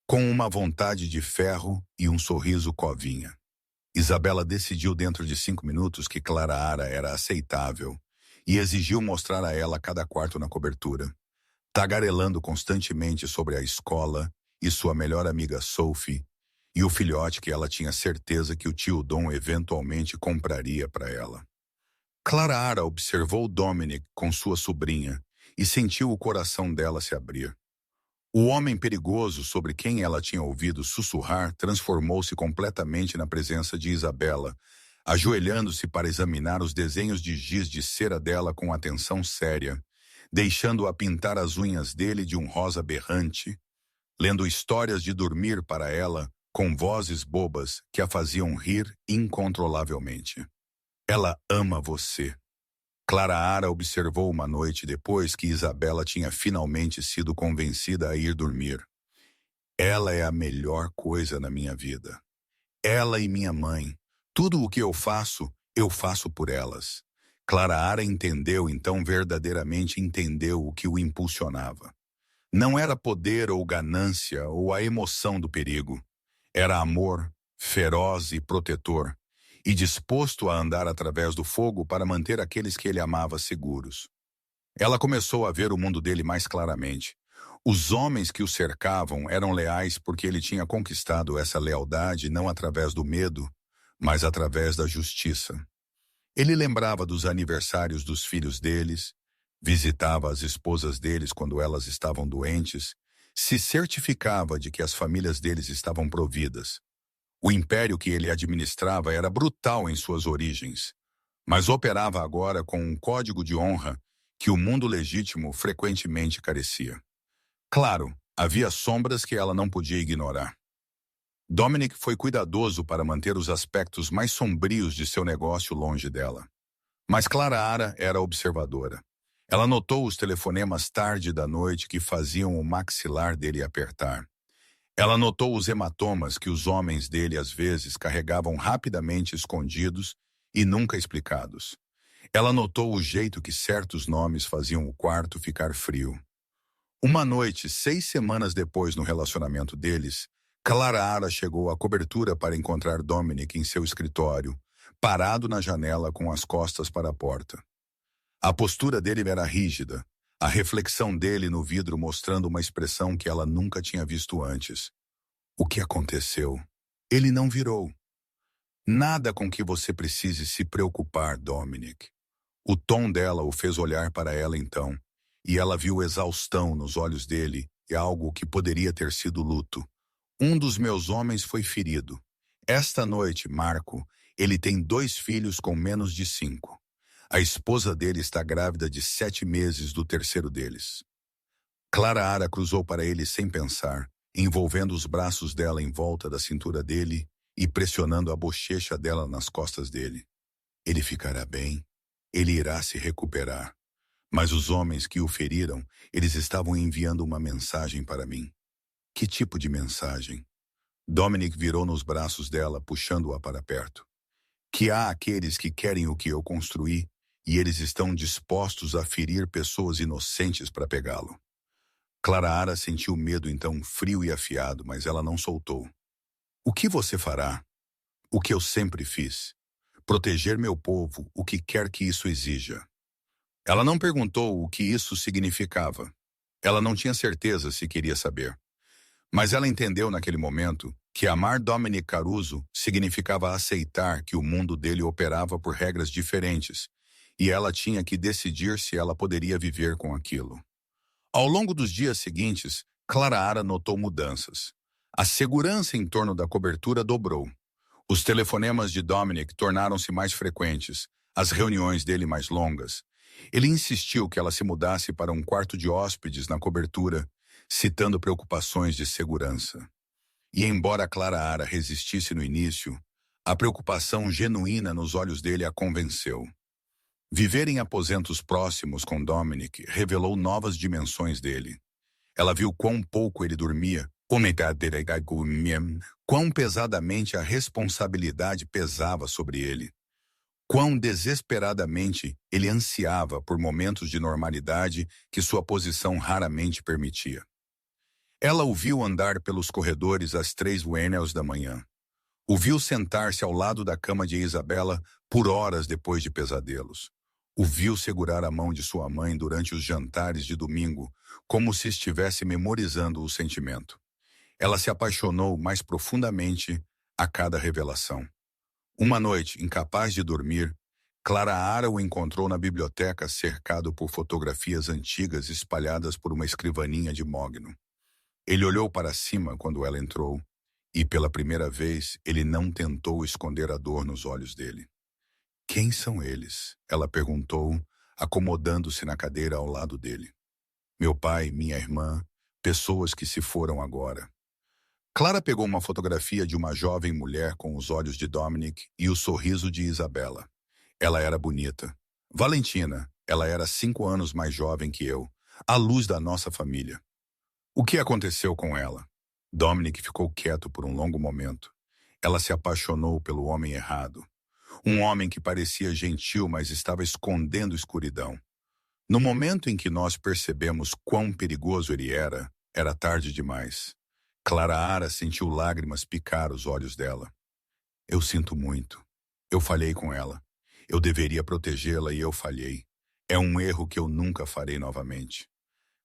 com uma vontade de ferro e um sorriso covinha. Isabela decidiu dentro de 5 minutos que Clara era aceitável e exigiu mostrar a ela cada quarto na cobertura, tagarelando constantemente sobre a escola e sua melhor amiga Sophie e o filhote que ela tinha certeza que o tio Dom eventualmente compraria para ela. Clara observou Dominic com sua sobrinha e sentiu o coração dela se abrir. O homem perigoso sobre quem ela tinha ouvido sussurrar transformou-se completamente na presença de Isabela, ajoelhando-se para examinar os desenhos de giz de cera dela com atenção séria, deixando-a pintar as unhas dele de um rosa berrante, lendo histórias de dormir para ela com vozes bobas que a faziam rir incontrolavelmente. Ela ama você. Clara observou uma noite depois que Isabela tinha finalmente sido convencida a ir dormir. Ela é a melhor coisa na minha vida. Ela e minha mãe. Tudo o que eu faço por elas. Clara entendeu, então verdadeiramente entendeu o que o impulsionava. Não era poder ou ganância ou a emoção do perigo. Era amor, feroz e protetor, e disposto a andar através do fogo para manter aqueles que ele amava seguros. Ela começou a ver o mundo dele mais claramente. Os homens que o cercavam eram leais porque ele tinha conquistado essa lealdade não através do medo, mas através da justiça. Ele lembrava dos aniversários dos filhos deles, visitava as esposas deles quando elas estavam doentes, se certificava de que as famílias deles estavam providas. O império que ele administrava era brutal em suas origens, mas operava agora com um código de honra que o mundo legítimo frequentemente carecia. Claro, havia sombras que ela não podia ignorar. Dominic foi cuidadoso para manter os aspectos mais sombrios de seu negócio longe dela. Mas Clara era observadora. Ela notou os telefonemas tarde da noite que faziam o maxilar dele apertar. Ela notou os hematomas que os homens dele às vezes carregavam rapidamente escondidos e nunca explicados. Ela notou o jeito que certos nomes faziam o quarto ficar frio. Uma noite, 6 semanas depois no relacionamento deles, Clara chegou à cobertura para encontrar Dominic em seu escritório, parado na janela com as costas para a porta. A postura dele era rígida, a reflexão dele no vidro mostrando uma expressão que ela nunca tinha visto antes. O que aconteceu? Ele não virou. Nada com que você precise se preocupar, Dominic. O tom dela o fez olhar para ela então, e ela viu exaustão nos olhos dele e algo que poderia ter sido luto. Um dos meus homens foi ferido. Esta noite, Marco, ele tem 2 filhos com menos de 5. A esposa dele está grávida de 7 meses do terceiro deles. Clara cruzou para ele sem pensar, envolvendo os braços dela em volta da cintura dele e pressionando a bochecha dela nas costas dele. Ele ficará bem. Ele irá se recuperar. Mas os homens que o feriram, eles estavam enviando uma mensagem para mim. Que tipo de mensagem? Dominic virou nos braços dela, puxando-a para perto. Que há aqueles que querem o que eu construí e eles estão dispostos a ferir pessoas inocentes para pegá-lo. Clara sentiu medo então, frio e afiado, mas ela não soltou. O que você fará? O que eu sempre fiz. Proteger meu povo, o que quer que isso exija. Ela não perguntou o que isso significava. Ela não tinha certeza se queria saber. Mas ela entendeu naquele momento que amar Dominic Caruso significava aceitar que o mundo dele operava por regras diferentes, e ela tinha que decidir se ela poderia viver com aquilo. Ao longo dos dias seguintes, Clara notou mudanças. A segurança em torno da cobertura dobrou. Os telefonemas de Dominic tornaram-se mais frequentes, as reuniões dele mais longas. Ele insistiu que ela se mudasse para um quarto de hóspedes na cobertura, citando preocupações de segurança. E embora Clara resistisse no início, a preocupação genuína nos olhos dele a convenceu. Viver em aposentos próximos com Dominic revelou novas dimensões dele. Ela viu quão pouco ele dormia, quão pesadamente a responsabilidade pesava sobre ele. Quão desesperadamente ele ansiava por momentos de normalidade que sua posição raramente permitia. Ela o viu andar pelos corredores às 3h da manhã. O viu sentar-se ao lado da cama de Isabela por horas depois de pesadelos. O viu segurar a mão de sua mãe durante os jantares de domingo, como se estivesse memorizando o sentimento. Ela se apaixonou mais profundamente a cada revelação. Uma noite, incapaz de dormir, Clara o encontrou na biblioteca cercado por fotografias antigas espalhadas por uma escrivaninha de mogno. Ele olhou para cima quando ela entrou e, pela primeira vez, ele não tentou esconder a dor nos olhos dele. Quem são eles? Ela perguntou, acomodando-se na cadeira ao lado dele. Meu pai, minha irmã, pessoas que se foram agora. Clara pegou uma fotografia de uma jovem mulher com os olhos de Dominic e o sorriso de Isabela. Ela era bonita. Valentina, ela era 5 anos mais jovem que eu, a luz da nossa família. O que aconteceu com ela? Dominic ficou quieto por um longo momento. Ela se apaixonou pelo homem errado. Um homem que parecia gentil, mas estava escondendo escuridão. No momento em que nós percebemos quão perigoso ele era tarde demais. Clara sentiu lágrimas picar os olhos dela. Eu sinto muito. Eu falhei com ela. Eu deveria protegê-la e eu falhei. É um erro que eu nunca farei novamente.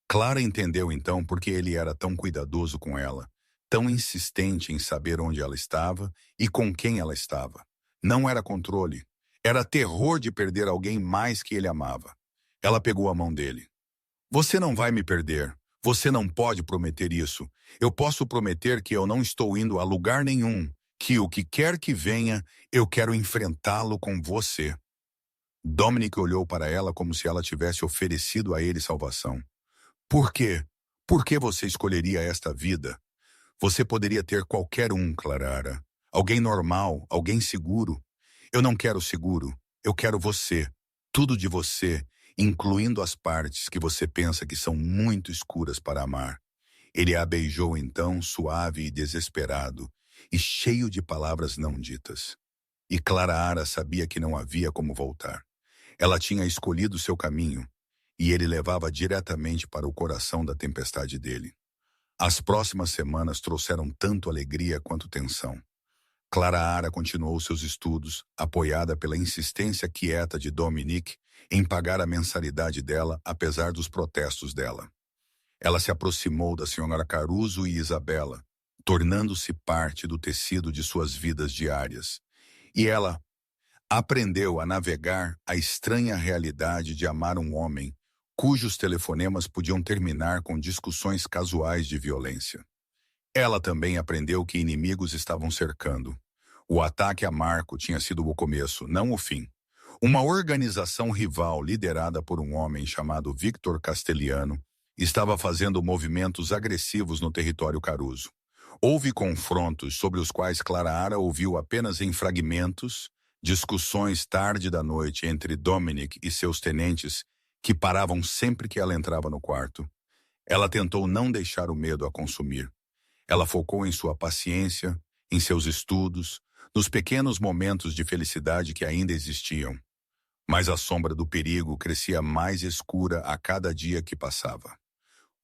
Clara entendeu então por que ele era tão cuidadoso com ela, tão insistente em saber onde ela estava e com quem ela estava. Não era controle. Era terror de perder alguém mais que ele amava. Ela pegou a mão dele. Você não vai me perder. Você não pode prometer isso. Eu posso prometer que eu não estou indo a lugar nenhum, que o que quer que venha, eu quero enfrentá-lo com você. Dominic olhou para ela como se ela tivesse oferecido a ele salvação. Por quê? Por que você escolheria esta vida? Você poderia ter qualquer um, Clara. Alguém normal, alguém seguro. Eu não quero seguro. Eu quero você. Tudo de você, incluindo as partes que você pensa que são muito escuras para amar. Ele a beijou então, suave e desesperado, e cheio de palavras não ditas. E Clara sabia que não havia como voltar. Ela tinha escolhido seu caminho, e ele levava diretamente para o coração da tempestade dele. As próximas semanas trouxeram tanto alegria quanto tensão. Clara Ara continuou seus estudos, apoiada pela insistência quieta de Dominique em pagar a mensalidade dela, apesar dos protestos dela. Ela se aproximou da senhora Caruso e Isabela, tornando-se parte do tecido de suas vidas diárias. E ela aprendeu a navegar a estranha realidade de amar um homem cujos telefonemas podiam terminar com discussões casuais de violência. Ela também aprendeu que inimigos estavam cercando. O ataque a Marco tinha sido o começo, não o fim. Uma organização rival liderada por um homem chamado Victor Castellano estava fazendo movimentos agressivos no território Caruso. Houve confrontos sobre os quais Clara Ara ouviu apenas em fragmentos, discussões tarde da noite entre Dominic e seus tenentes que paravam sempre que ela entrava no quarto. Ela tentou não deixar o medo a consumir. Ela focou em sua paciência, em seus estudos, nos pequenos momentos de felicidade que ainda existiam. Mas a sombra do perigo crescia mais escura a cada dia que passava.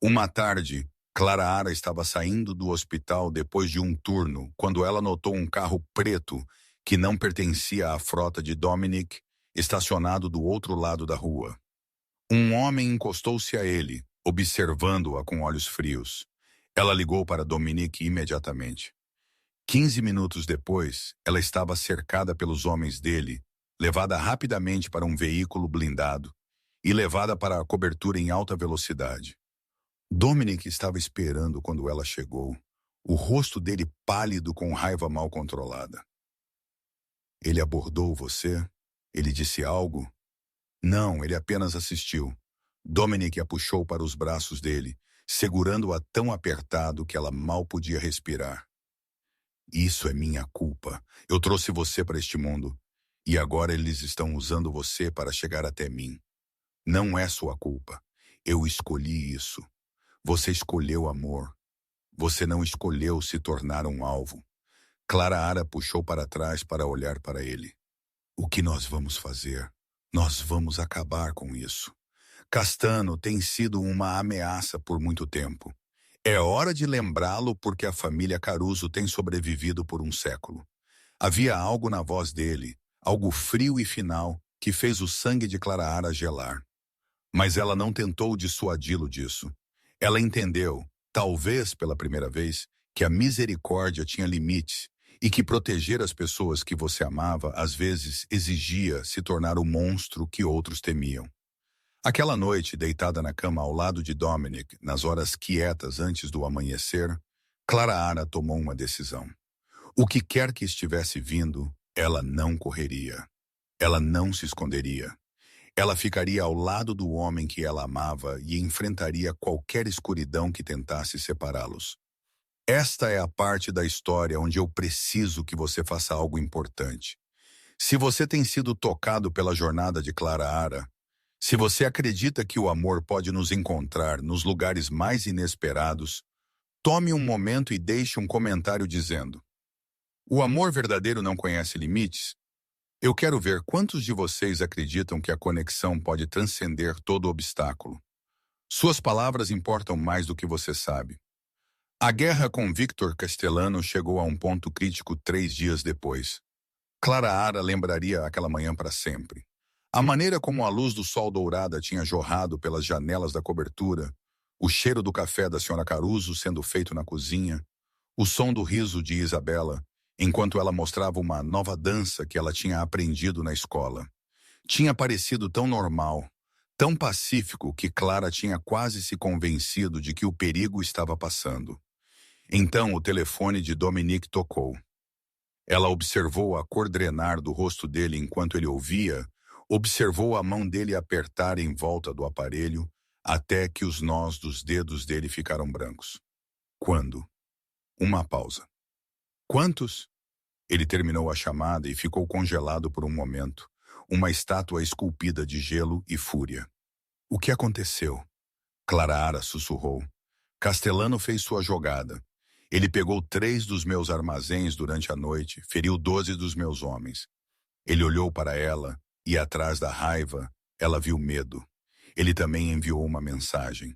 Uma tarde, Clara Ara estava saindo do hospital depois de um turno quando ela notou um carro preto que não pertencia à frota de Dominic, estacionado do outro lado da rua. Um homem encostou-se a ele, observando-a com olhos frios. Ela ligou para Dominique imediatamente. 15 minutos depois, ela estava cercada pelos homens dele, levada rapidamente para um veículo blindado e levada para a cobertura em alta velocidade. Dominic estava esperando quando ela chegou, o rosto dele pálido com raiva mal controlada. Ele abordou você? Ele disse algo? Não, ele apenas assistiu. Dominic a puxou para os braços dele, segurando-a tão apertado que ela mal podia respirar. Isso é minha culpa. Eu trouxe você para este mundo. E agora eles estão usando você para chegar até mim. Não é sua culpa. Eu escolhi isso. Você escolheu amor. Você não escolheu se tornar um alvo. Clara Ara puxou para trás para olhar para ele. O que nós vamos fazer? Nós vamos acabar com isso. Castano tem sido uma ameaça por muito tempo. É hora de lembrá-lo porque a família Caruso tem sobrevivido por um século. Havia algo na voz dele, algo frio e final, que fez o sangue de Clara Ara gelar. Mas ela não tentou dissuadi-lo disso. Ela entendeu, talvez pela primeira vez, que a misericórdia tinha limites e que proteger as pessoas que você amava às vezes exigia se tornar o monstro que outros temiam. Aquela noite, deitada na cama ao lado de Dominic, nas horas quietas antes do amanhecer, Clara Ara tomou uma decisão. O que quer que estivesse vindo, ela não correria. Ela não se esconderia. Ela ficaria ao lado do homem que ela amava e enfrentaria qualquer escuridão que tentasse separá-los. Esta é a parte da história onde eu preciso que você faça algo importante. Se você tem sido tocado pela jornada de Clara Ara, se você acredita que o amor pode nos encontrar nos lugares mais inesperados, tome um momento e deixe um comentário dizendo: o amor verdadeiro não conhece limites? Eu quero ver quantos de vocês acreditam que a conexão pode transcender todo obstáculo. Suas palavras importam mais do que você sabe. A guerra com Victor Castellano chegou a um ponto crítico 3 dias depois. Clara Ara lembraria aquela manhã para sempre. A maneira como a luz do sol dourada tinha jorrado pelas janelas da cobertura, o cheiro do café da senhora Caruso sendo feito na cozinha, o som do riso de Isabela, enquanto ela mostrava uma nova dança que ela tinha aprendido na escola. Tinha parecido tão normal, tão pacífico que Clara tinha quase se convencido de que o perigo estava passando. Então o telefone de Dominique tocou. Ela observou a cor drenar do rosto dele enquanto ele ouvia, observou a mão dele apertar em volta do aparelho até que os nós dos dedos dele ficaram brancos. Quando? Uma pausa. Quantos? Ele terminou a chamada e ficou congelado por um momento, uma estátua esculpida de gelo e fúria. O que aconteceu? Clara Ara sussurrou. Castellano fez sua jogada. Ele pegou 3 dos meus armazéns durante a noite, feriu 12 dos meus homens. Ele olhou para ela E atrás da raiva, ela viu medo. Ele também enviou uma mensagem.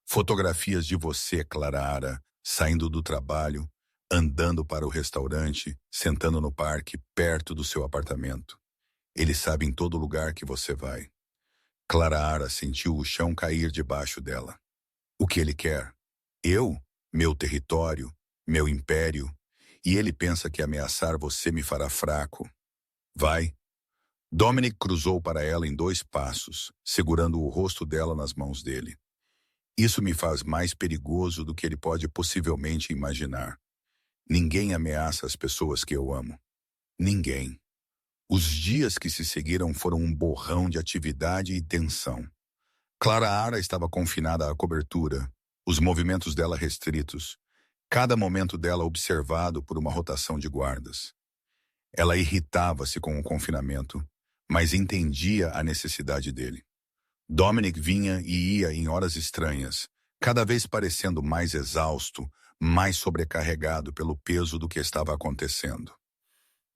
Fotografias de você, Clara, saindo do trabalho, andando para o restaurante, sentando no parque, perto do seu apartamento. Ele sabe em todo lugar que você vai. Clara sentiu o chão cair debaixo dela. O que ele quer? Eu? Meu território? Meu império? E ele pensa que ameaçar você me fará fraco. Vai. Dominic cruzou para ela em 2 passos, segurando o rosto dela nas mãos dele. Isso me faz mais perigoso do que ele pode possivelmente imaginar. Ninguém ameaça as pessoas que eu amo. Ninguém. Os dias que se seguiram foram um borrão de atividade e tensão. Clara estava confinada à cobertura, os movimentos dela restritos, cada momento dela observado por uma rotação de guardas. Ela irritava-se com o confinamento, mas entendia a necessidade dele. Dominic vinha e ia em horas estranhas, cada vez parecendo mais exausto, mais sobrecarregado pelo peso do que estava acontecendo.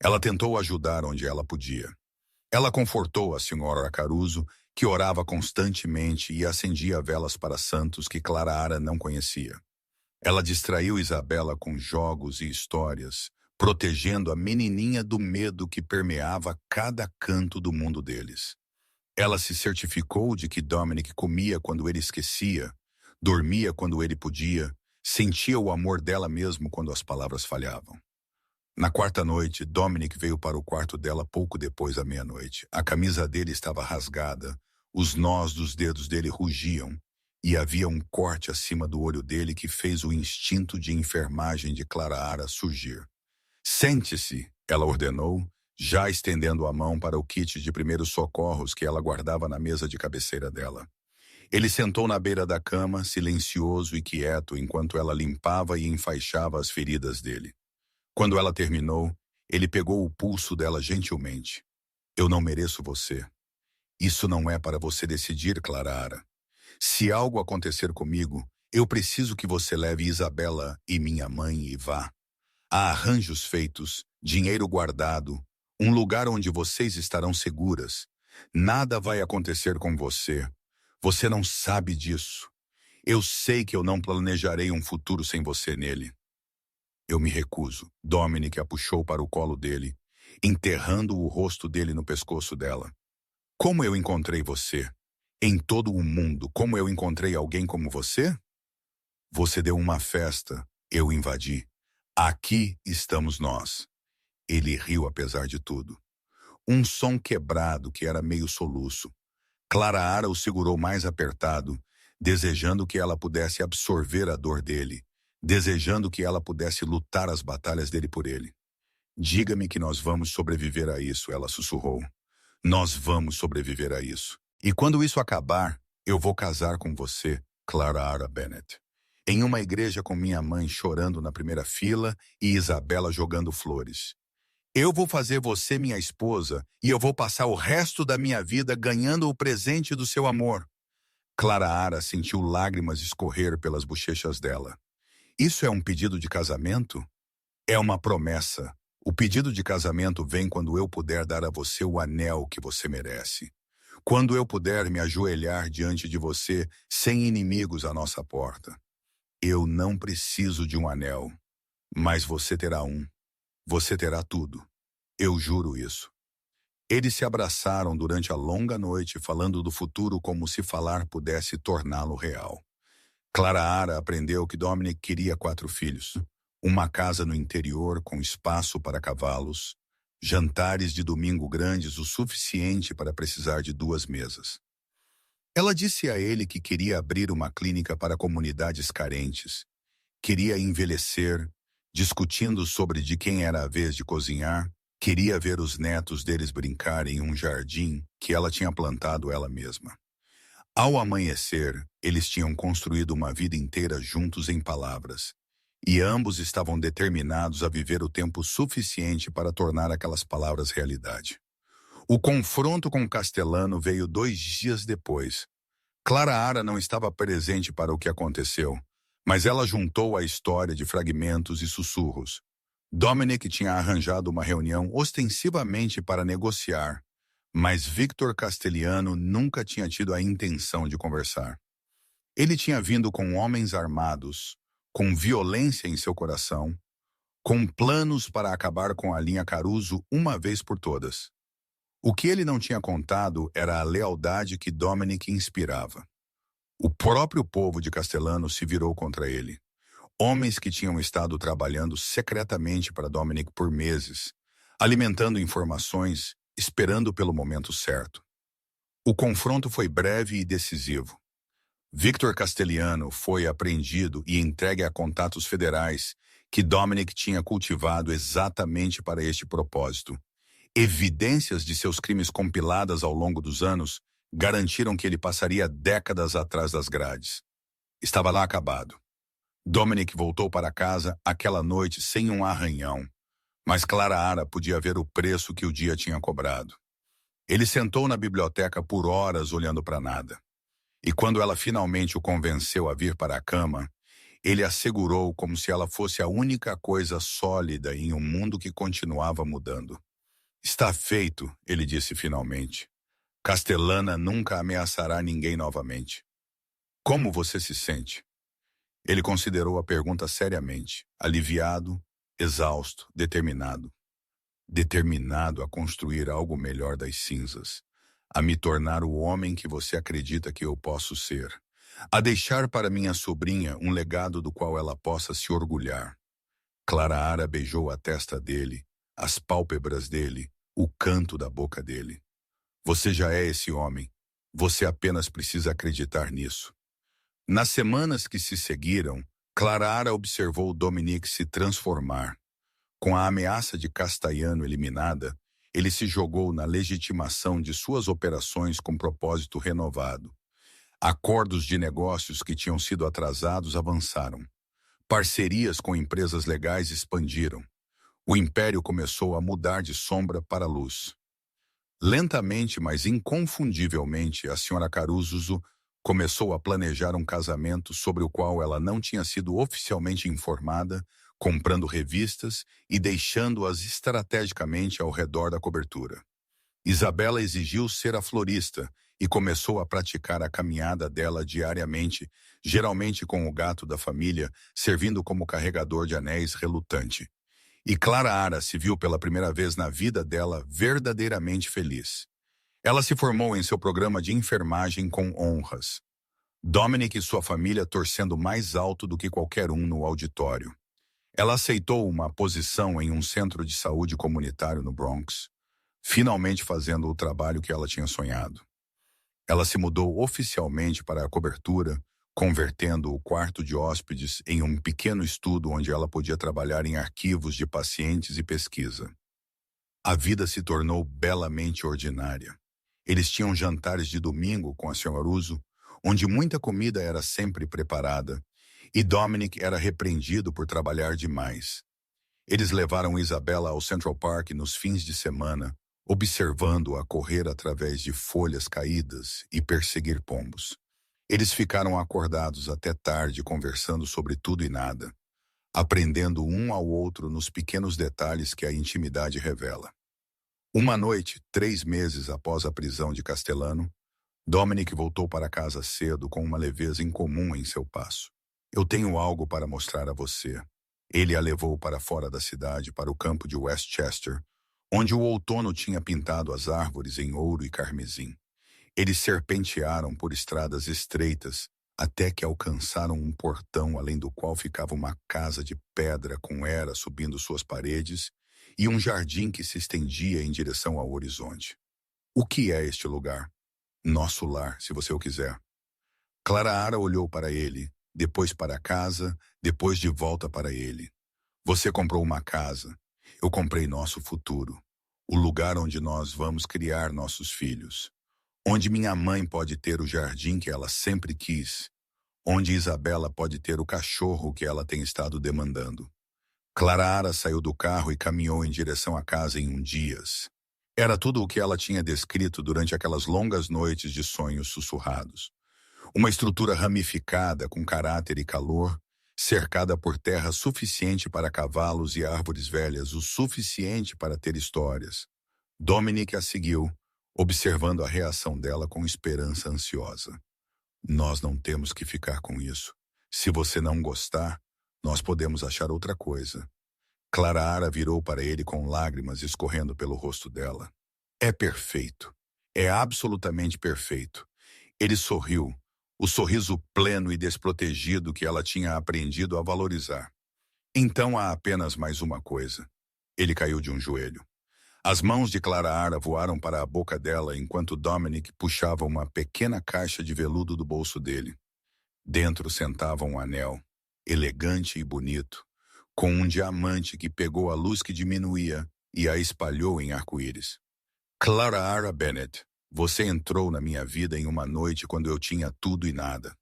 Ela tentou ajudar onde ela podia. Ela confortou a senhora Caruso, que orava constantemente e acendia velas para santos que Clara não conhecia. Ela distraiu Isabela com jogos e histórias, protegendo a menininha do medo que permeava cada canto do mundo deles. Ela se certificou de que Dominic comia quando ele esquecia, dormia quando ele podia, sentia o amor dela mesmo quando as palavras falhavam. Na 4ª noite, Dominic veio para o quarto dela pouco depois da meia-noite. A camisa dele estava rasgada, os nós dos dedos dele rugiam, e havia um corte acima do olho dele que fez o instinto de enfermagem de Clara surgir. Sente-se, ela ordenou, já estendendo a mão para o kit de primeiros socorros que ela guardava na mesa de cabeceira dela. Ele sentou na beira da cama, silencioso e quieto, enquanto ela limpava e enfaixava as feridas dele. Quando ela terminou, ele pegou o pulso dela gentilmente. Eu não mereço você. Isso não é para você decidir, Clara. Se algo acontecer comigo, eu preciso que você leve Isabela e minha mãe e vá. Há arranjos feitos, dinheiro guardado, um lugar onde vocês estarão seguras. Nada vai acontecer com você. Você não sabe disso. Eu sei que eu não planejarei um futuro sem você nele. Eu me recuso. Dominic a puxou para o colo dele, enterrando o rosto dele no pescoço dela. Como eu encontrei você? Em todo o mundo, como eu encontrei alguém como você? Você deu uma festa, eu invadi. Aqui estamos nós. Ele riu apesar de tudo. Um som quebrado que era meio soluço. Clara o segurou mais apertado, desejando que ela pudesse absorver a dor dele, desejando que ela pudesse lutar as batalhas dele por ele. Diga-me que nós vamos sobreviver a isso, ela sussurrou. Nós vamos sobreviver a isso. E quando isso acabar, eu vou casar com você, Clara Bennett. Em uma igreja com minha mãe chorando na primeira fila e Isabela jogando flores. Eu vou fazer você minha esposa e eu vou passar o resto da minha vida ganhando o presente do seu amor. Clara sentiu lágrimas escorrer pelas bochechas dela. Isso é um pedido de casamento? É uma promessa. O pedido de casamento vem quando eu puder dar a você o anel que você merece. Quando eu puder me ajoelhar diante de você sem inimigos à nossa porta. Eu não preciso de um anel, mas você terá um. Você terá tudo. Eu juro isso. Eles se abraçaram durante a longa noite, falando do futuro como se falar pudesse torná-lo real. Clara aprendeu que Dominic queria 4 filhos. Uma casa no interior com espaço para cavalos, jantares de domingo grandes o suficiente para precisar de 2 mesas. Ela disse a ele que queria abrir uma clínica para comunidades carentes. Queria envelhecer, discutindo sobre de quem era a vez de cozinhar. Queria ver os netos deles brincarem em um jardim que ela tinha plantado ela mesma. Ao amanhecer, eles tinham construído uma vida inteira juntos em palavras, e ambos estavam determinados a viver o tempo suficiente para tornar aquelas palavras realidade. O confronto com Castellano veio 2 dias depois. Clara não estava presente para o que aconteceu, mas ela juntou a história de fragmentos e sussurros. Dominic tinha arranjado uma reunião ostensivamente para negociar, Mas Victor Castellano nunca tinha tido a intenção de conversar. Ele tinha vindo com homens armados, com violência em seu coração, com planos para acabar com a linha Caruso uma vez por todas. O que ele não tinha contado era a lealdade que Dominic inspirava. O próprio povo de Castellano se virou contra ele. Homens que tinham estado trabalhando secretamente para Dominic por meses, alimentando informações, esperando pelo momento certo. O confronto foi breve e decisivo. Victor Castellano foi apreendido e entregue a contatos federais que Dominic tinha cultivado exatamente para este propósito. Evidências de seus crimes compiladas ao longo dos anos garantiram que ele passaria décadas atrás das grades. Estava lá acabado. Dominic voltou para casa aquela noite sem um arranhão, mas Clara Ara podia ver o preço que o dia tinha cobrado. Ele sentou na biblioteca por horas olhando para nada. E quando ela finalmente o convenceu a vir para a cama, ele assegurou como se ela fosse a única coisa sólida em um mundo que continuava mudando. Está feito, ele disse finalmente. Castellana nunca ameaçará ninguém novamente. Como você se sente? Ele considerou a pergunta seriamente, aliviado, exausto, determinado. Determinado a construir algo melhor das cinzas, a me tornar o homem que você acredita que eu posso ser, a deixar para minha sobrinha um legado do qual ela possa se orgulhar. Clara Ara beijou a testa dele, as pálpebras dele, o canto da boca dele. Você já é esse homem. Você apenas precisa acreditar nisso. Nas semanas que se seguiram, Clara Ara observou Dominic se transformar. Com a ameaça de Castellano eliminada, ele se jogou na legitimação de suas operações com propósito renovado. Acordos de negócios que tinham sido atrasados avançaram. Parcerias com empresas legais expandiram. O império começou a mudar de sombra para luz. Lentamente, mas inconfundivelmente, a senhora Caruso começou a planejar um casamento sobre o qual ela não tinha sido oficialmente informada, comprando revistas e deixando-as estrategicamente ao redor da cobertura. Isabela exigiu ser a florista e começou a praticar a caminhada dela diariamente, geralmente com o gato da família, servindo como carregador de anéis relutante. E Clara Ara se viu pela primeira vez na vida dela verdadeiramente feliz. Ela se formou em seu programa de enfermagem com honras. Dominic e sua família torcendo mais alto do que qualquer um no auditório. Ela aceitou uma posição em um centro de saúde comunitário no Bronx, finalmente fazendo o trabalho que ela tinha sonhado. Ela se mudou oficialmente para a cobertura, convertendo o quarto de hóspedes em um pequeno estudo onde ela podia trabalhar em arquivos de pacientes e pesquisa. A vida se tornou belamente ordinária. Eles tinham jantares de domingo com a Sra. Uso, onde muita comida era sempre preparada, e Dominic era repreendido por trabalhar demais. Eles levaram Isabela ao Central Park nos fins de semana, observando-a correr através de folhas caídas e perseguir pombos. Eles ficaram acordados até tarde conversando sobre tudo e nada, aprendendo um ao outro nos pequenos detalhes que a intimidade revela. Uma noite, 3 meses após a prisão de Castellano, Dominic voltou para casa cedo com uma leveza incomum em seu passo. Eu tenho algo para mostrar a você. Ele a levou para fora da cidade, para o campo de Westchester, onde o outono tinha pintado as árvores em ouro e carmesim. Eles serpentearam por estradas estreitas, até que alcançaram um portão além do qual ficava uma casa de pedra com era subindo suas paredes e um jardim que se estendia em direção ao horizonte. O que é este lugar? Nosso lar, se você o quiser. Clara Ara olhou para ele, depois para a casa, depois de volta para ele. Você comprou uma casa. Eu comprei nosso futuro. O lugar onde nós vamos criar nossos filhos. Onde minha mãe pode ter o jardim que ela sempre quis. Onde Isabela pode ter o cachorro que ela tem estado demandando. Clara Ara saiu do carro e caminhou em direção à casa em 1 dia. Era tudo o que ela tinha descrito durante aquelas longas noites de sonhos sussurrados. Uma estrutura ramificada com caráter e calor, cercada por terra suficiente para cavalos e árvores velhas, o suficiente para ter histórias. Dominic a seguiu, observando a reação dela com esperança ansiosa. Nós não temos que ficar com isso. Se você não gostar, nós podemos achar outra coisa. Clara virou para ele com lágrimas escorrendo pelo rosto dela. É perfeito. É absolutamente perfeito. Ele sorriu, o sorriso pleno e desprotegido que ela tinha aprendido a valorizar. Então há apenas mais uma coisa. Ele caiu de um joelho. As mãos de Clara voaram para a boca dela enquanto Dominic puxava uma pequena caixa de veludo do bolso dele. Dentro sentava um anel, elegante e bonito, com um diamante que pegou a luz que diminuía e a espalhou em arco-íris. Clara Bennett, você entrou na minha vida em uma noite quando eu tinha tudo e nada.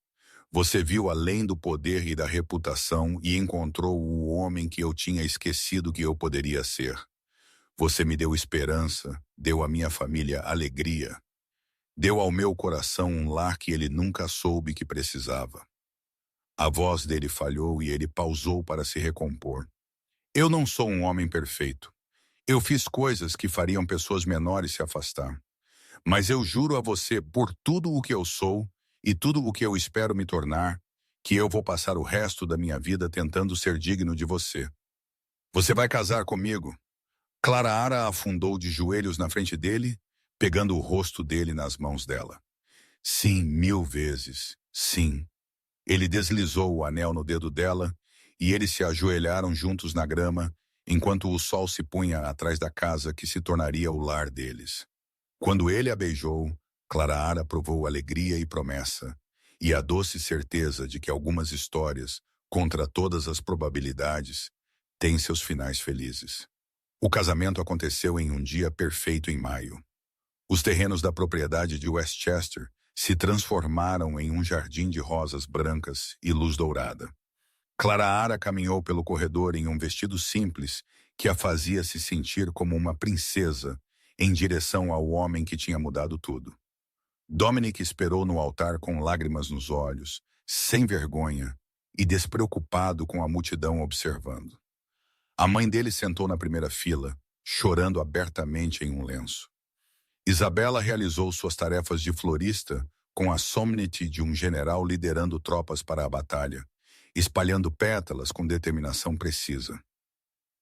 Você viu além do poder e da reputação e encontrou o homem que eu tinha esquecido que eu poderia ser. Você me deu esperança, deu à minha família alegria. Deu ao meu coração um lar que ele nunca soube que precisava. A voz dele falhou e ele pausou para se recompor. Eu não sou um homem perfeito. Eu fiz coisas que fariam pessoas menores se afastar. Mas eu juro a você, por tudo o que eu sou e tudo o que eu espero me tornar, que eu vou passar o resto da minha vida tentando ser digno de você. Você vai casar comigo? Clara afundou de joelhos na frente dele, pegando o rosto dele nas mãos dela. Sim, 1000 vezes, sim. Ele deslizou o anel no dedo dela e eles se ajoelharam juntos na grama, enquanto o sol se punha atrás da casa que se tornaria o lar deles. Quando ele a beijou, Clara provou alegria e promessa, e a doce certeza de que algumas histórias, contra todas as probabilidades, têm seus finais felizes. O casamento aconteceu em um dia perfeito em maio. Os terrenos da propriedade de Westchester se transformaram em um jardim de rosas brancas e luz dourada. Clara caminhou pelo corredor em um vestido simples que a fazia se sentir como uma princesa em direção ao homem que tinha mudado tudo. Dominic esperou no altar com lágrimas nos olhos, sem vergonha e despreocupado com a multidão observando. A mãe dele sentou na primeira fila, chorando abertamente em um lenço. Isabela realizou suas tarefas de florista com a solemnidade de um general liderando tropas para a batalha, espalhando pétalas com determinação precisa.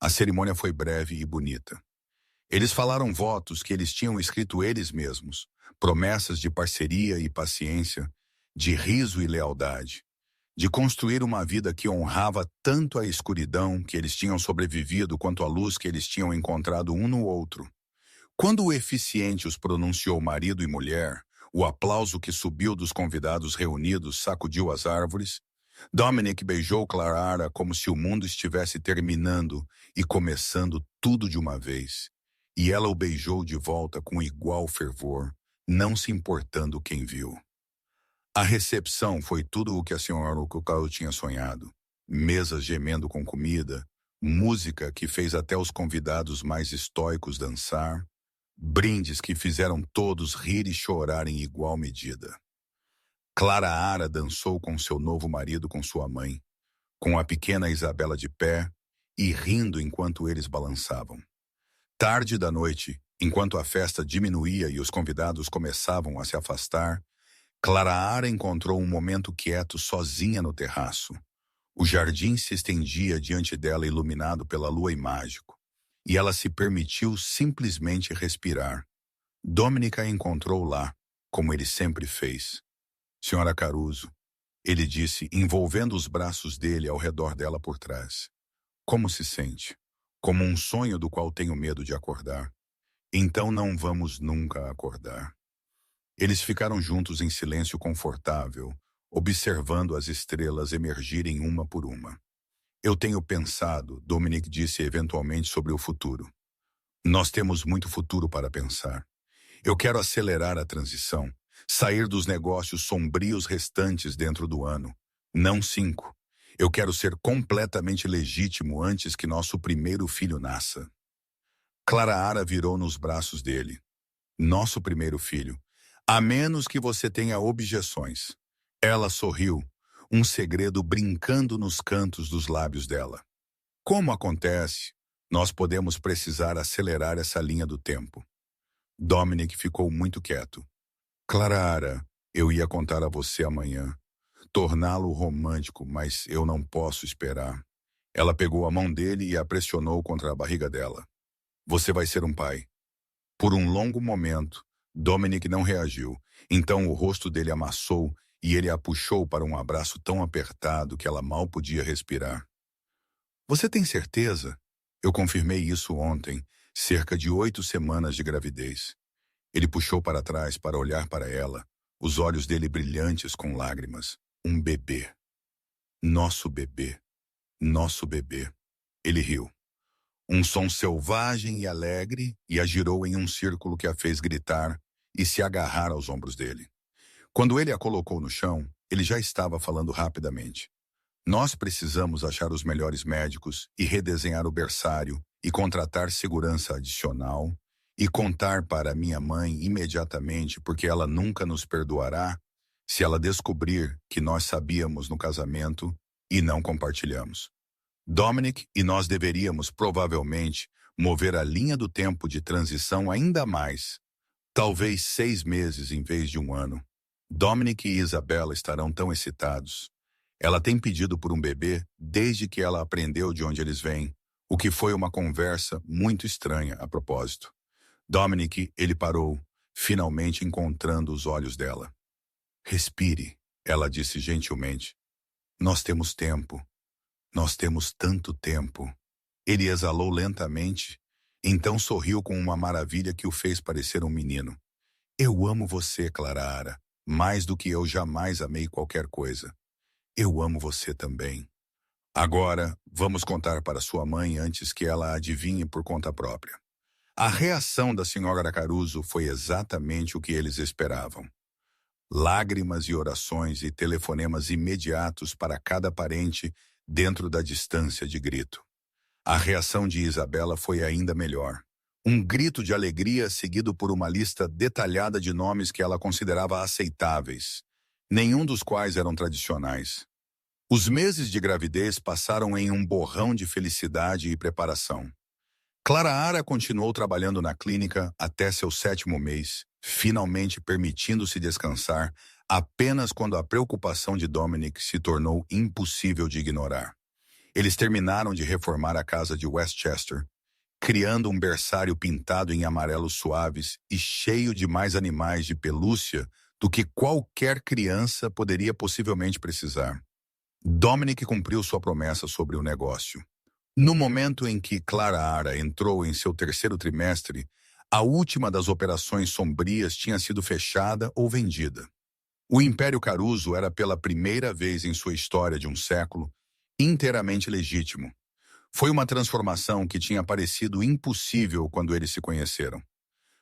A cerimônia foi breve e bonita. Eles falaram votos que eles tinham escrito eles mesmos, promessas de parceria e paciência, de riso e lealdade, de construir uma vida que honrava tanto a escuridão que eles tinham sobrevivido quanto a luz que eles tinham encontrado um no outro. Quando o eficiente os pronunciou marido e mulher, o aplauso que subiu dos convidados reunidos sacudiu as árvores. Dominic beijou Clara como se o mundo estivesse terminando e começando tudo de uma vez. E ela o beijou de volta com igual fervor, não se importando quem viu. A recepção foi tudo o que a senhora Okukawa tinha sonhado. Mesas gemendo com comida, música que fez até os convidados mais estoicos dançar, brindes que fizeram todos rir e chorar em igual medida. Clara dançou com seu novo marido com sua mãe, com a pequena Isabela de pé e rindo enquanto eles balançavam. Tarde da noite, enquanto a festa diminuía e os convidados começavam a se afastar, Clara encontrou um momento quieto sozinha no terraço. O jardim se estendia diante dela iluminado pela lua e mágico, e ela se permitiu simplesmente respirar. Dominic a encontrou lá, como ele sempre fez. Senhora Caruso, ele disse, envolvendo os braços dele ao redor dela por trás. Como se sente? Como um sonho do qual tenho medo de acordar. Então não vamos nunca acordar. Eles ficaram juntos em silêncio confortável, observando as estrelas emergirem uma por uma. Eu tenho pensado, Dominic disse eventualmente, sobre o futuro. Nós temos muito futuro para pensar. Eu quero acelerar a transição, sair dos negócios sombrios restantes dentro do ano. Não 5. Eu quero ser completamente legítimo antes que nosso primeiro filho nasça. Clara virou nos braços dele. Nosso primeiro filho. A menos que você tenha objeções. Ela sorriu, um segredo brincando nos cantos dos lábios dela. Como acontece, nós podemos precisar acelerar essa linha do tempo. Dominic ficou muito quieto. Clara, eu ia contar a você amanhã. Torná-lo romântico, mas eu não posso esperar. Ela pegou a mão dele e a pressionou contra a barriga dela. Você vai ser um pai. Por um longo momento, Dominic não reagiu. Então o rosto dele amassou e ele a puxou para um abraço tão apertado que ela mal podia respirar. Você tem certeza? Eu confirmei isso ontem, cerca de 8 semanas de gravidez. Ele puxou para trás para olhar para ela, os olhos dele brilhantes com lágrimas. Um bebê. Nosso bebê. Nosso bebê. Ele riu. Um som selvagem e alegre e a girou em um círculo que a fez gritar e se agarrar aos ombros dele. Quando ele a colocou no chão, ele já estava falando rapidamente. Nós precisamos achar os melhores médicos e redesenhar o berçário e contratar segurança adicional e contar para minha mãe imediatamente porque ela nunca nos perdoará se ela descobrir que nós sabíamos no casamento e não compartilhamos. Dominic e nós deveríamos provavelmente mover a linha do tempo de transição ainda mais, talvez 6 meses em vez de um ano. Dominic e Isabella estarão tão excitados. Ela tem pedido por um bebê desde que ela aprendeu de onde eles vêm, o que foi uma conversa muito estranha a propósito. Dominic, ele parou, finalmente encontrando os olhos dela. Respire, ela disse gentilmente. Nós temos tempo. Nós temos tanto tempo. Ele exalou lentamente, então sorriu com uma maravilha que o fez parecer um menino. Eu amo você, Clara, mais do que eu jamais amei qualquer coisa. Eu amo você também. Agora, vamos contar para sua mãe antes que ela adivinhe por conta própria. A reação da senhora Caruso foi exatamente o que eles esperavam. Lágrimas e orações e telefonemas imediatos para cada parente dentro da distância de grito. A reação de Isabela foi ainda melhor. Um grito de alegria seguido por uma lista detalhada de nomes que ela considerava aceitáveis, nenhum dos quais eram tradicionais. Os meses de gravidez passaram em um borrão de felicidade e preparação. Clara Ara continuou trabalhando na clínica até seu 7º mês, finalmente permitindo-se descansar apenas quando a preocupação de Dominic se tornou impossível de ignorar. Eles terminaram de reformar a casa de Westchester, criando um berçário pintado em amarelos suaves e cheio de mais animais de pelúcia do que qualquer criança poderia possivelmente precisar. Dominic cumpriu sua promessa sobre o negócio. No momento em que Clara Ara entrou em seu 3º trimestre, a última das operações sombrias tinha sido fechada ou vendida. O Império Caruso era pela primeira vez em sua história de um século inteiramente legítimo. Foi uma transformação que tinha parecido impossível quando eles se conheceram.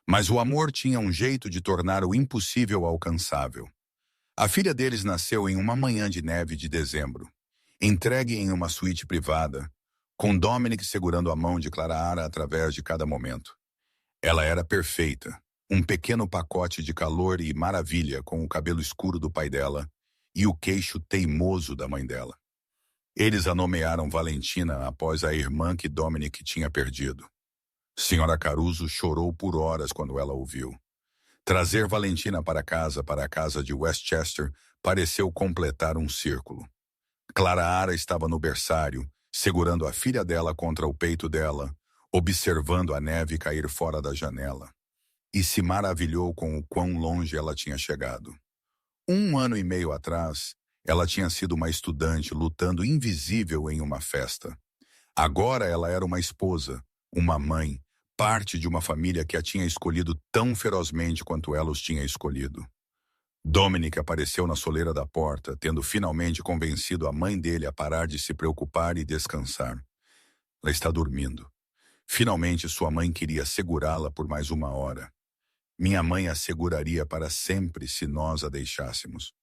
Mas o amor tinha um jeito de tornar o impossível alcançável. A filha deles nasceu em uma manhã de neve de dezembro, entregue em uma suíte privada, com Dominic segurando a mão de Clara Ara através de cada momento. Ela era perfeita, um pequeno pacote de calor e maravilha com o cabelo escuro do pai dela e o queixo teimoso da mãe dela. Eles a nomearam Valentina após a irmã que Dominic tinha perdido. Senhora Caruso chorou por horas quando ela ouviu. Trazer Valentina para a casa de Westchester, pareceu completar um círculo. Clara Ara estava no berçário, segurando a filha dela contra o peito dela, observando a neve cair fora da janela, e se maravilhou com o quão longe ela tinha chegado. 1 ano e meio atrás, ela tinha sido uma estudante lutando invisível em uma festa. Agora ela era uma esposa, uma mãe, parte de uma família que a tinha escolhido tão ferozmente quanto ela os tinha escolhido. Dominic apareceu na soleira da porta, tendo finalmente convencido a mãe dele a parar de se preocupar e descansar. Ela está dormindo. Finalmente sua mãe queria segurá-la por mais 1 hora. Minha mãe a seguraria para sempre se nós a deixássemos.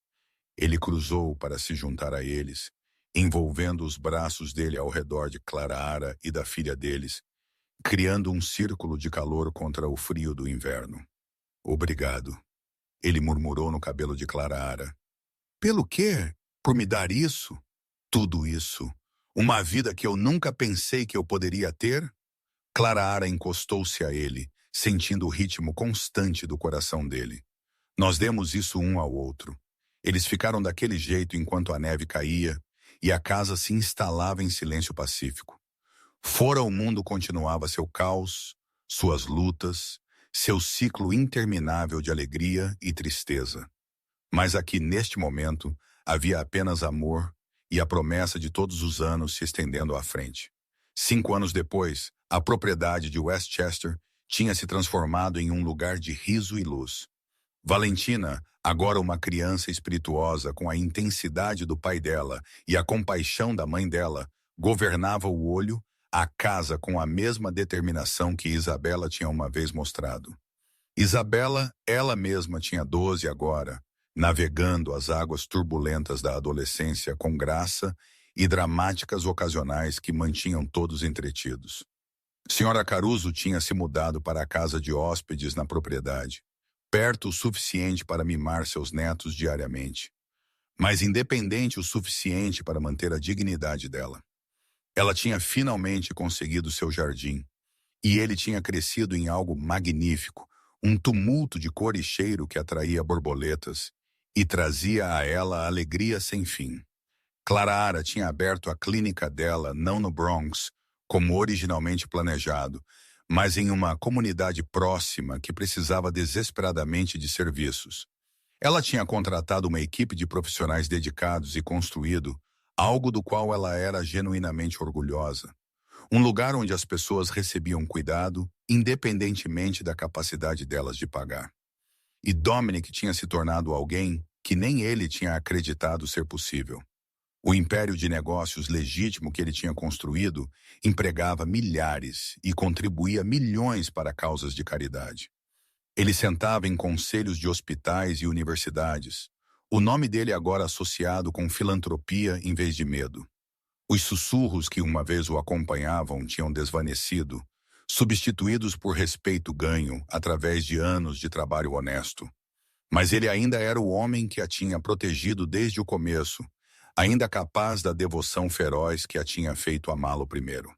Ele cruzou para se juntar a eles, envolvendo os braços dele ao redor de Clara Ara e da filha deles, criando um círculo de calor contra o frio do inverno. Obrigado, ele murmurou no cabelo de Clara Ara. Pelo quê? Por me dar isso? Tudo isso? Uma vida que eu nunca pensei que eu poderia ter? Clara Ara encostou-se a ele, sentindo o ritmo constante do coração dele. Nós demos isso um ao outro. Eles ficaram daquele jeito enquanto a neve caía e a casa se instalava em silêncio pacífico. Fora o mundo continuava seu caos, suas lutas, seu ciclo interminável de alegria e tristeza. Mas aqui, neste momento, havia apenas amor e a promessa de todos os anos se estendendo à frente. 5 anos depois, a propriedade de Westchester tinha se transformado em um lugar de riso e luz. Valentina, agora uma criança espirituosa com a intensidade do pai dela e a compaixão da mãe dela, governava o olho, a casa com a mesma determinação que Isabela tinha uma vez mostrado. Isabela, ela mesma tinha 12 agora, navegando as águas turbulentas da adolescência com graça e dramáticas ocasionais que mantinham todos entretidos. Senhora Caruso tinha se mudado para a casa de hóspedes na propriedade, perto o suficiente para mimar seus netos diariamente, mas independente o suficiente para manter a dignidade dela. Ela tinha finalmente conseguido seu jardim, e ele tinha crescido em algo magnífico, um tumulto de cor e cheiro que atraía borboletas e trazia a ela alegria sem fim. Clara tinha aberto a clínica dela não no Bronx, como originalmente planejado, mas em uma comunidade próxima que precisava desesperadamente de serviços. Ela tinha contratado uma equipe de profissionais dedicados e construído algo do qual ela era genuinamente orgulhosa. Um lugar onde as pessoas recebiam cuidado, independentemente da capacidade delas de pagar. E Dominic tinha se tornado alguém que nem ele tinha acreditado ser possível. O império de negócios legítimo que ele tinha construído empregava milhares e contribuía milhões para causas de caridade. Ele sentava em conselhos de hospitais e universidades, o nome dele agora associado com filantropia em vez de medo. Os sussurros que uma vez o acompanhavam tinham desvanecido, substituídos por respeito ganho através de anos de trabalho honesto. Mas ele ainda era o homem que a tinha protegido desde o começo, ainda capaz da devoção feroz que a tinha feito amá-lo primeiro.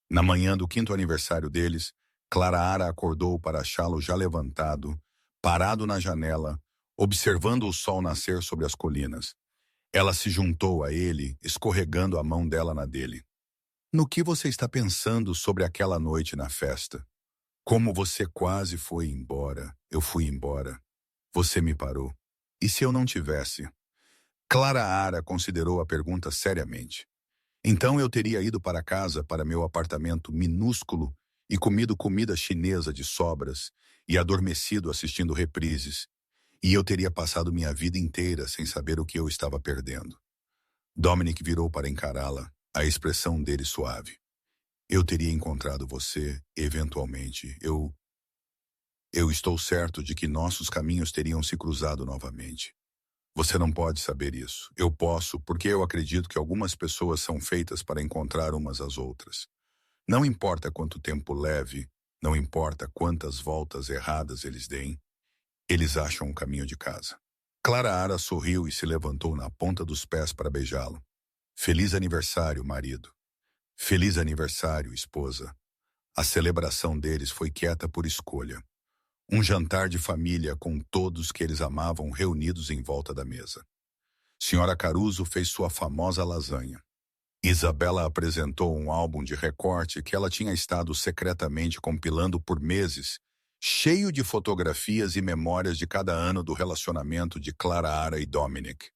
Na manhã do 5º aniversário deles, Clara acordou para achá-lo já levantado, parado na janela, observando o sol nascer sobre as colinas. Ela se juntou a ele, escorregando a mão dela na dele. No que você está pensando sobre aquela noite na festa? Como você quase foi embora, eu fui embora. Você me parou. E se eu não tivesse? Clara considerou a pergunta seriamente. Então eu teria ido para casa, para meu apartamento minúsculo, e comido comida chinesa de sobras, e adormecido assistindo reprises, e eu teria passado minha vida inteira sem saber o que eu estava perdendo. Dominic virou para encará-la, a expressão dele suave. Eu teria encontrado você, eventualmente. Eu estou certo de que nossos caminhos teriam se cruzado novamente. Você não pode saber isso. Eu posso, porque eu acredito que algumas pessoas são feitas para encontrar umas às outras. Não importa quanto tempo leve, não importa quantas voltas erradas eles deem, eles acham um caminho de casa. Clara sorriu e se levantou na ponta dos pés para beijá-lo. Feliz aniversário, marido. Feliz aniversário, esposa. A celebração deles foi quieta por escolha. Um jantar de família com todos que eles amavam reunidos em volta da mesa. Senhora Caruso fez sua famosa lasanha. Isabela apresentou um álbum de recorte que ela tinha estado secretamente compilando por meses, cheio de fotografias e memórias de cada ano do relacionamento de Clara e Dominic.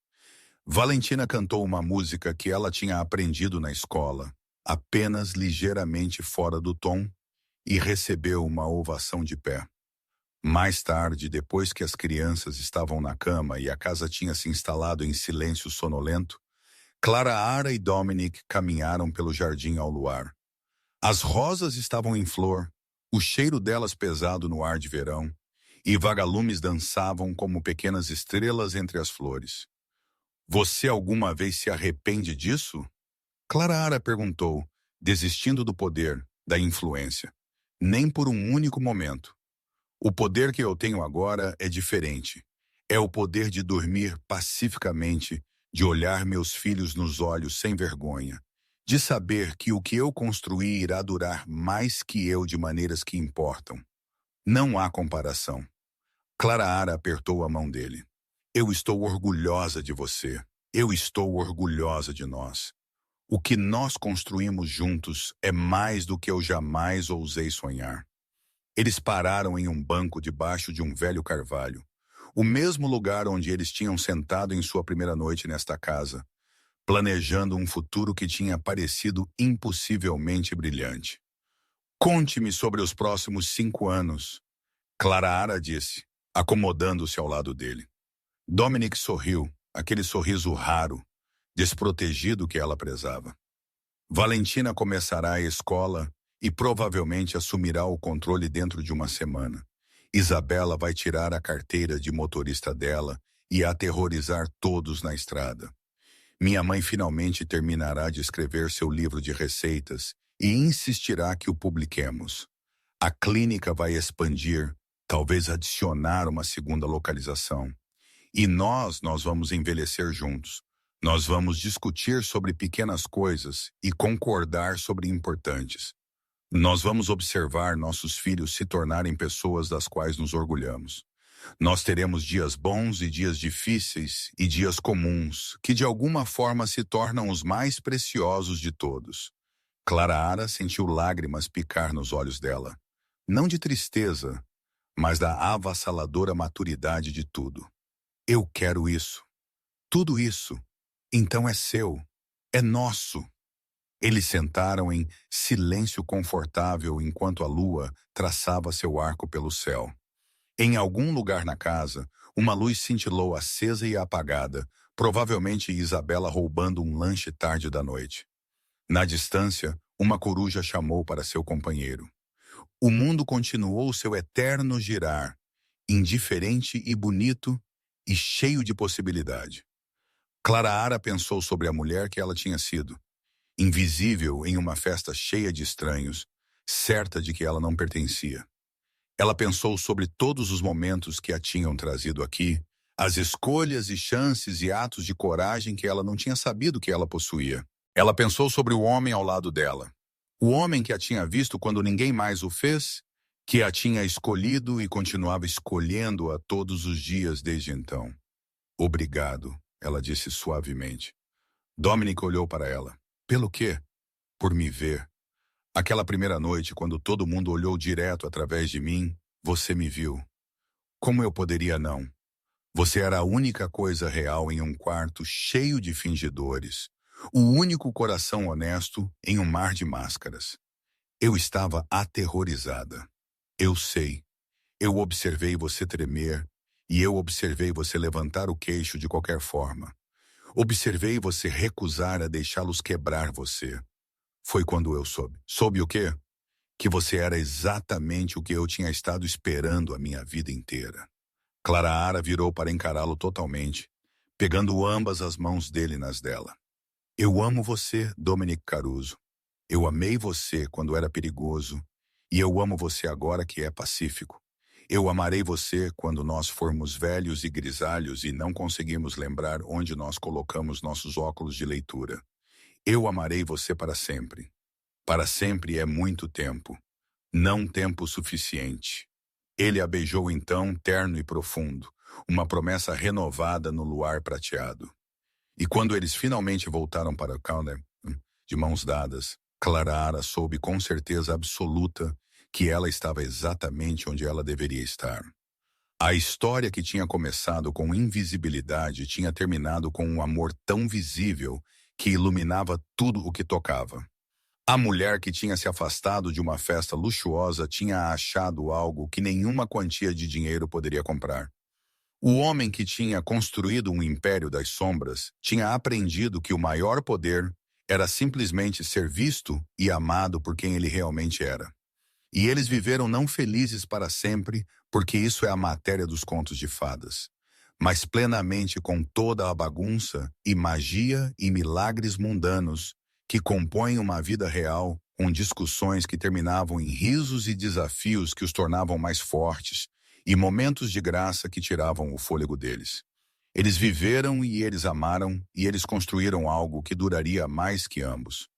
Valentina cantou uma música que ela tinha aprendido na escola, apenas ligeiramente fora do tom, e recebeu uma ovação de pé. Mais tarde, depois que as crianças estavam na cama e a casa tinha se instalado em silêncio sonolento, Clara e Dominic caminharam pelo jardim ao luar. As rosas estavam em flor, o cheiro delas pesado no ar de verão, e vagalumes dançavam como pequenas estrelas entre as flores. Você alguma vez se arrepende disso? Clara perguntou, desistindo do poder, da influência. Nem por um único momento. O poder que eu tenho agora é diferente. É o poder de dormir pacificamente, de olhar meus filhos nos olhos sem vergonha, de saber que o que eu construí irá durar mais que eu de maneiras que importam. Não há comparação. Clara apertou a mão dele. Eu estou orgulhosa de você. Eu estou orgulhosa de nós. O que nós construímos juntos é mais do que eu jamais ousei sonhar. Eles pararam em um banco debaixo de um velho carvalho, o mesmo lugar onde eles tinham sentado em sua primeira noite nesta casa, planejando um futuro que tinha parecido impossivelmente brilhante. Conte-me sobre os próximos 5 anos, Clara disse, acomodando-se ao lado dele. Dominic sorriu, aquele sorriso raro, desprotegido que ela prezava. Valentina começará a escola e provavelmente assumirá o controle dentro de uma semana. Isabela vai tirar a carteira de motorista dela e aterrorizar todos na estrada. Minha mãe finalmente terminará de escrever seu livro de receitas e insistirá que o publiquemos. A clínica vai expandir, talvez adicionar uma segunda localização. E nós vamos envelhecer juntos. Nós vamos discutir sobre pequenas coisas e concordar sobre importantes. Nós vamos observar nossos filhos se tornarem pessoas das quais nos orgulhamos. Nós teremos dias bons e dias difíceis e dias comuns, que de alguma forma se tornam os mais preciosos de todos. Clara sentiu lágrimas picar nos olhos dela. Não de tristeza, mas da avassaladora maturidade de tudo. Eu quero isso. Tudo isso. Então é seu. É nosso. Eles sentaram em silêncio confortável enquanto a lua traçava seu arco pelo céu. Em algum lugar na casa, uma luz cintilou acesa e apagada, provavelmente Isabela roubando um lanche tarde da noite. Na distância, uma coruja chamou para seu companheiro. O mundo continuou seu eterno girar, indiferente e bonito e cheio de possibilidade. Clara pensou sobre a mulher que ela tinha sido, invisível em uma festa cheia de estranhos, certa de que ela não pertencia. Ela pensou sobre todos os momentos que a tinham trazido aqui, as escolhas e chances e atos de coragem que ela não tinha sabido que ela possuía. Ela pensou sobre o homem ao lado dela. O homem que a tinha visto quando ninguém mais o fez, que a tinha escolhido e continuava escolhendo-a todos os dias desde então. Obrigado, ela disse suavemente. Dominic olhou para ela. Pelo quê? Por me ver. Aquela primeira noite, quando todo mundo olhou direto através de mim, você me viu. Como eu poderia não? Você era a única coisa real em um quarto cheio de fingidores. O único coração honesto em um mar de máscaras. Eu estava aterrorizada. Eu sei. Eu observei você tremer e eu observei você levantar o queixo de qualquer forma. Observei você recusar a deixá-los quebrar você. Foi quando eu soube. Soube o quê? Que você era exatamente o que eu tinha estado esperando a minha vida inteira. Clara virou para encará-lo totalmente, pegando ambas as mãos dele nas dela. Eu amo você, Dominic Caruso. Eu amei você quando era perigoso, e eu amo você agora que é pacífico. Eu amarei você quando nós formos velhos e grisalhos e não conseguimos lembrar onde nós colocamos nossos óculos de leitura. Eu amarei você para sempre. Para sempre é muito tempo. Não tempo suficiente. Ele a beijou então, terno e profundo, uma promessa renovada no luar prateado. E quando eles finalmente voltaram para o counter, de mãos dadas, Clara soube com certeza absoluta que ela estava exatamente onde ela deveria estar. A história que tinha começado com invisibilidade tinha terminado com um amor tão visível que iluminava tudo o que tocava. A mulher que tinha se afastado de uma festa luxuosa tinha achado algo que nenhuma quantia de dinheiro poderia comprar. O homem que tinha construído um império das sombras tinha aprendido que o maior poder era simplesmente ser visto e amado por quem ele realmente era. E eles viveram não felizes para sempre, porque isso é a matéria dos contos de fadas, mas plenamente com toda a bagunça e magia e milagres mundanos que compõem uma vida real, com discussões que terminavam em risos e desafios que os tornavam mais fortes, e momentos de graça que tiravam o fôlego deles. Eles viveram e eles amaram, e eles construíram algo que duraria mais que ambos.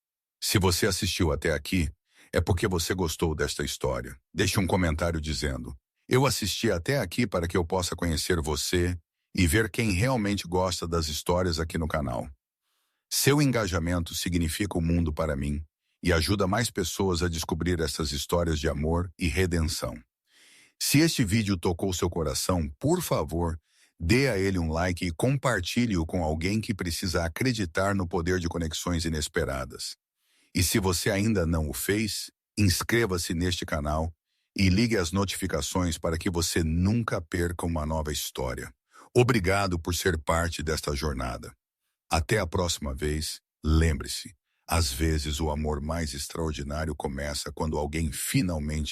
Se você assistiu até aqui, é porque você gostou desta história. Deixe um comentário dizendo: eu assisti até aqui para que eu possa conhecer você e ver quem realmente gosta das histórias aqui no canal. Seu engajamento significa o mundo para mim e ajuda mais pessoas a descobrir essas histórias de amor e redenção. Se este vídeo tocou seu coração, por favor, dê a ele um like e compartilhe-o com alguém que precisa acreditar no poder de conexões inesperadas. E se você ainda não o fez, inscreva-se neste canal e ligue as notificações para que você nunca perca uma nova história. Obrigado por ser parte desta jornada. Até a próxima vez, lembre-se, às vezes o amor mais extraordinário começa quando alguém finalmente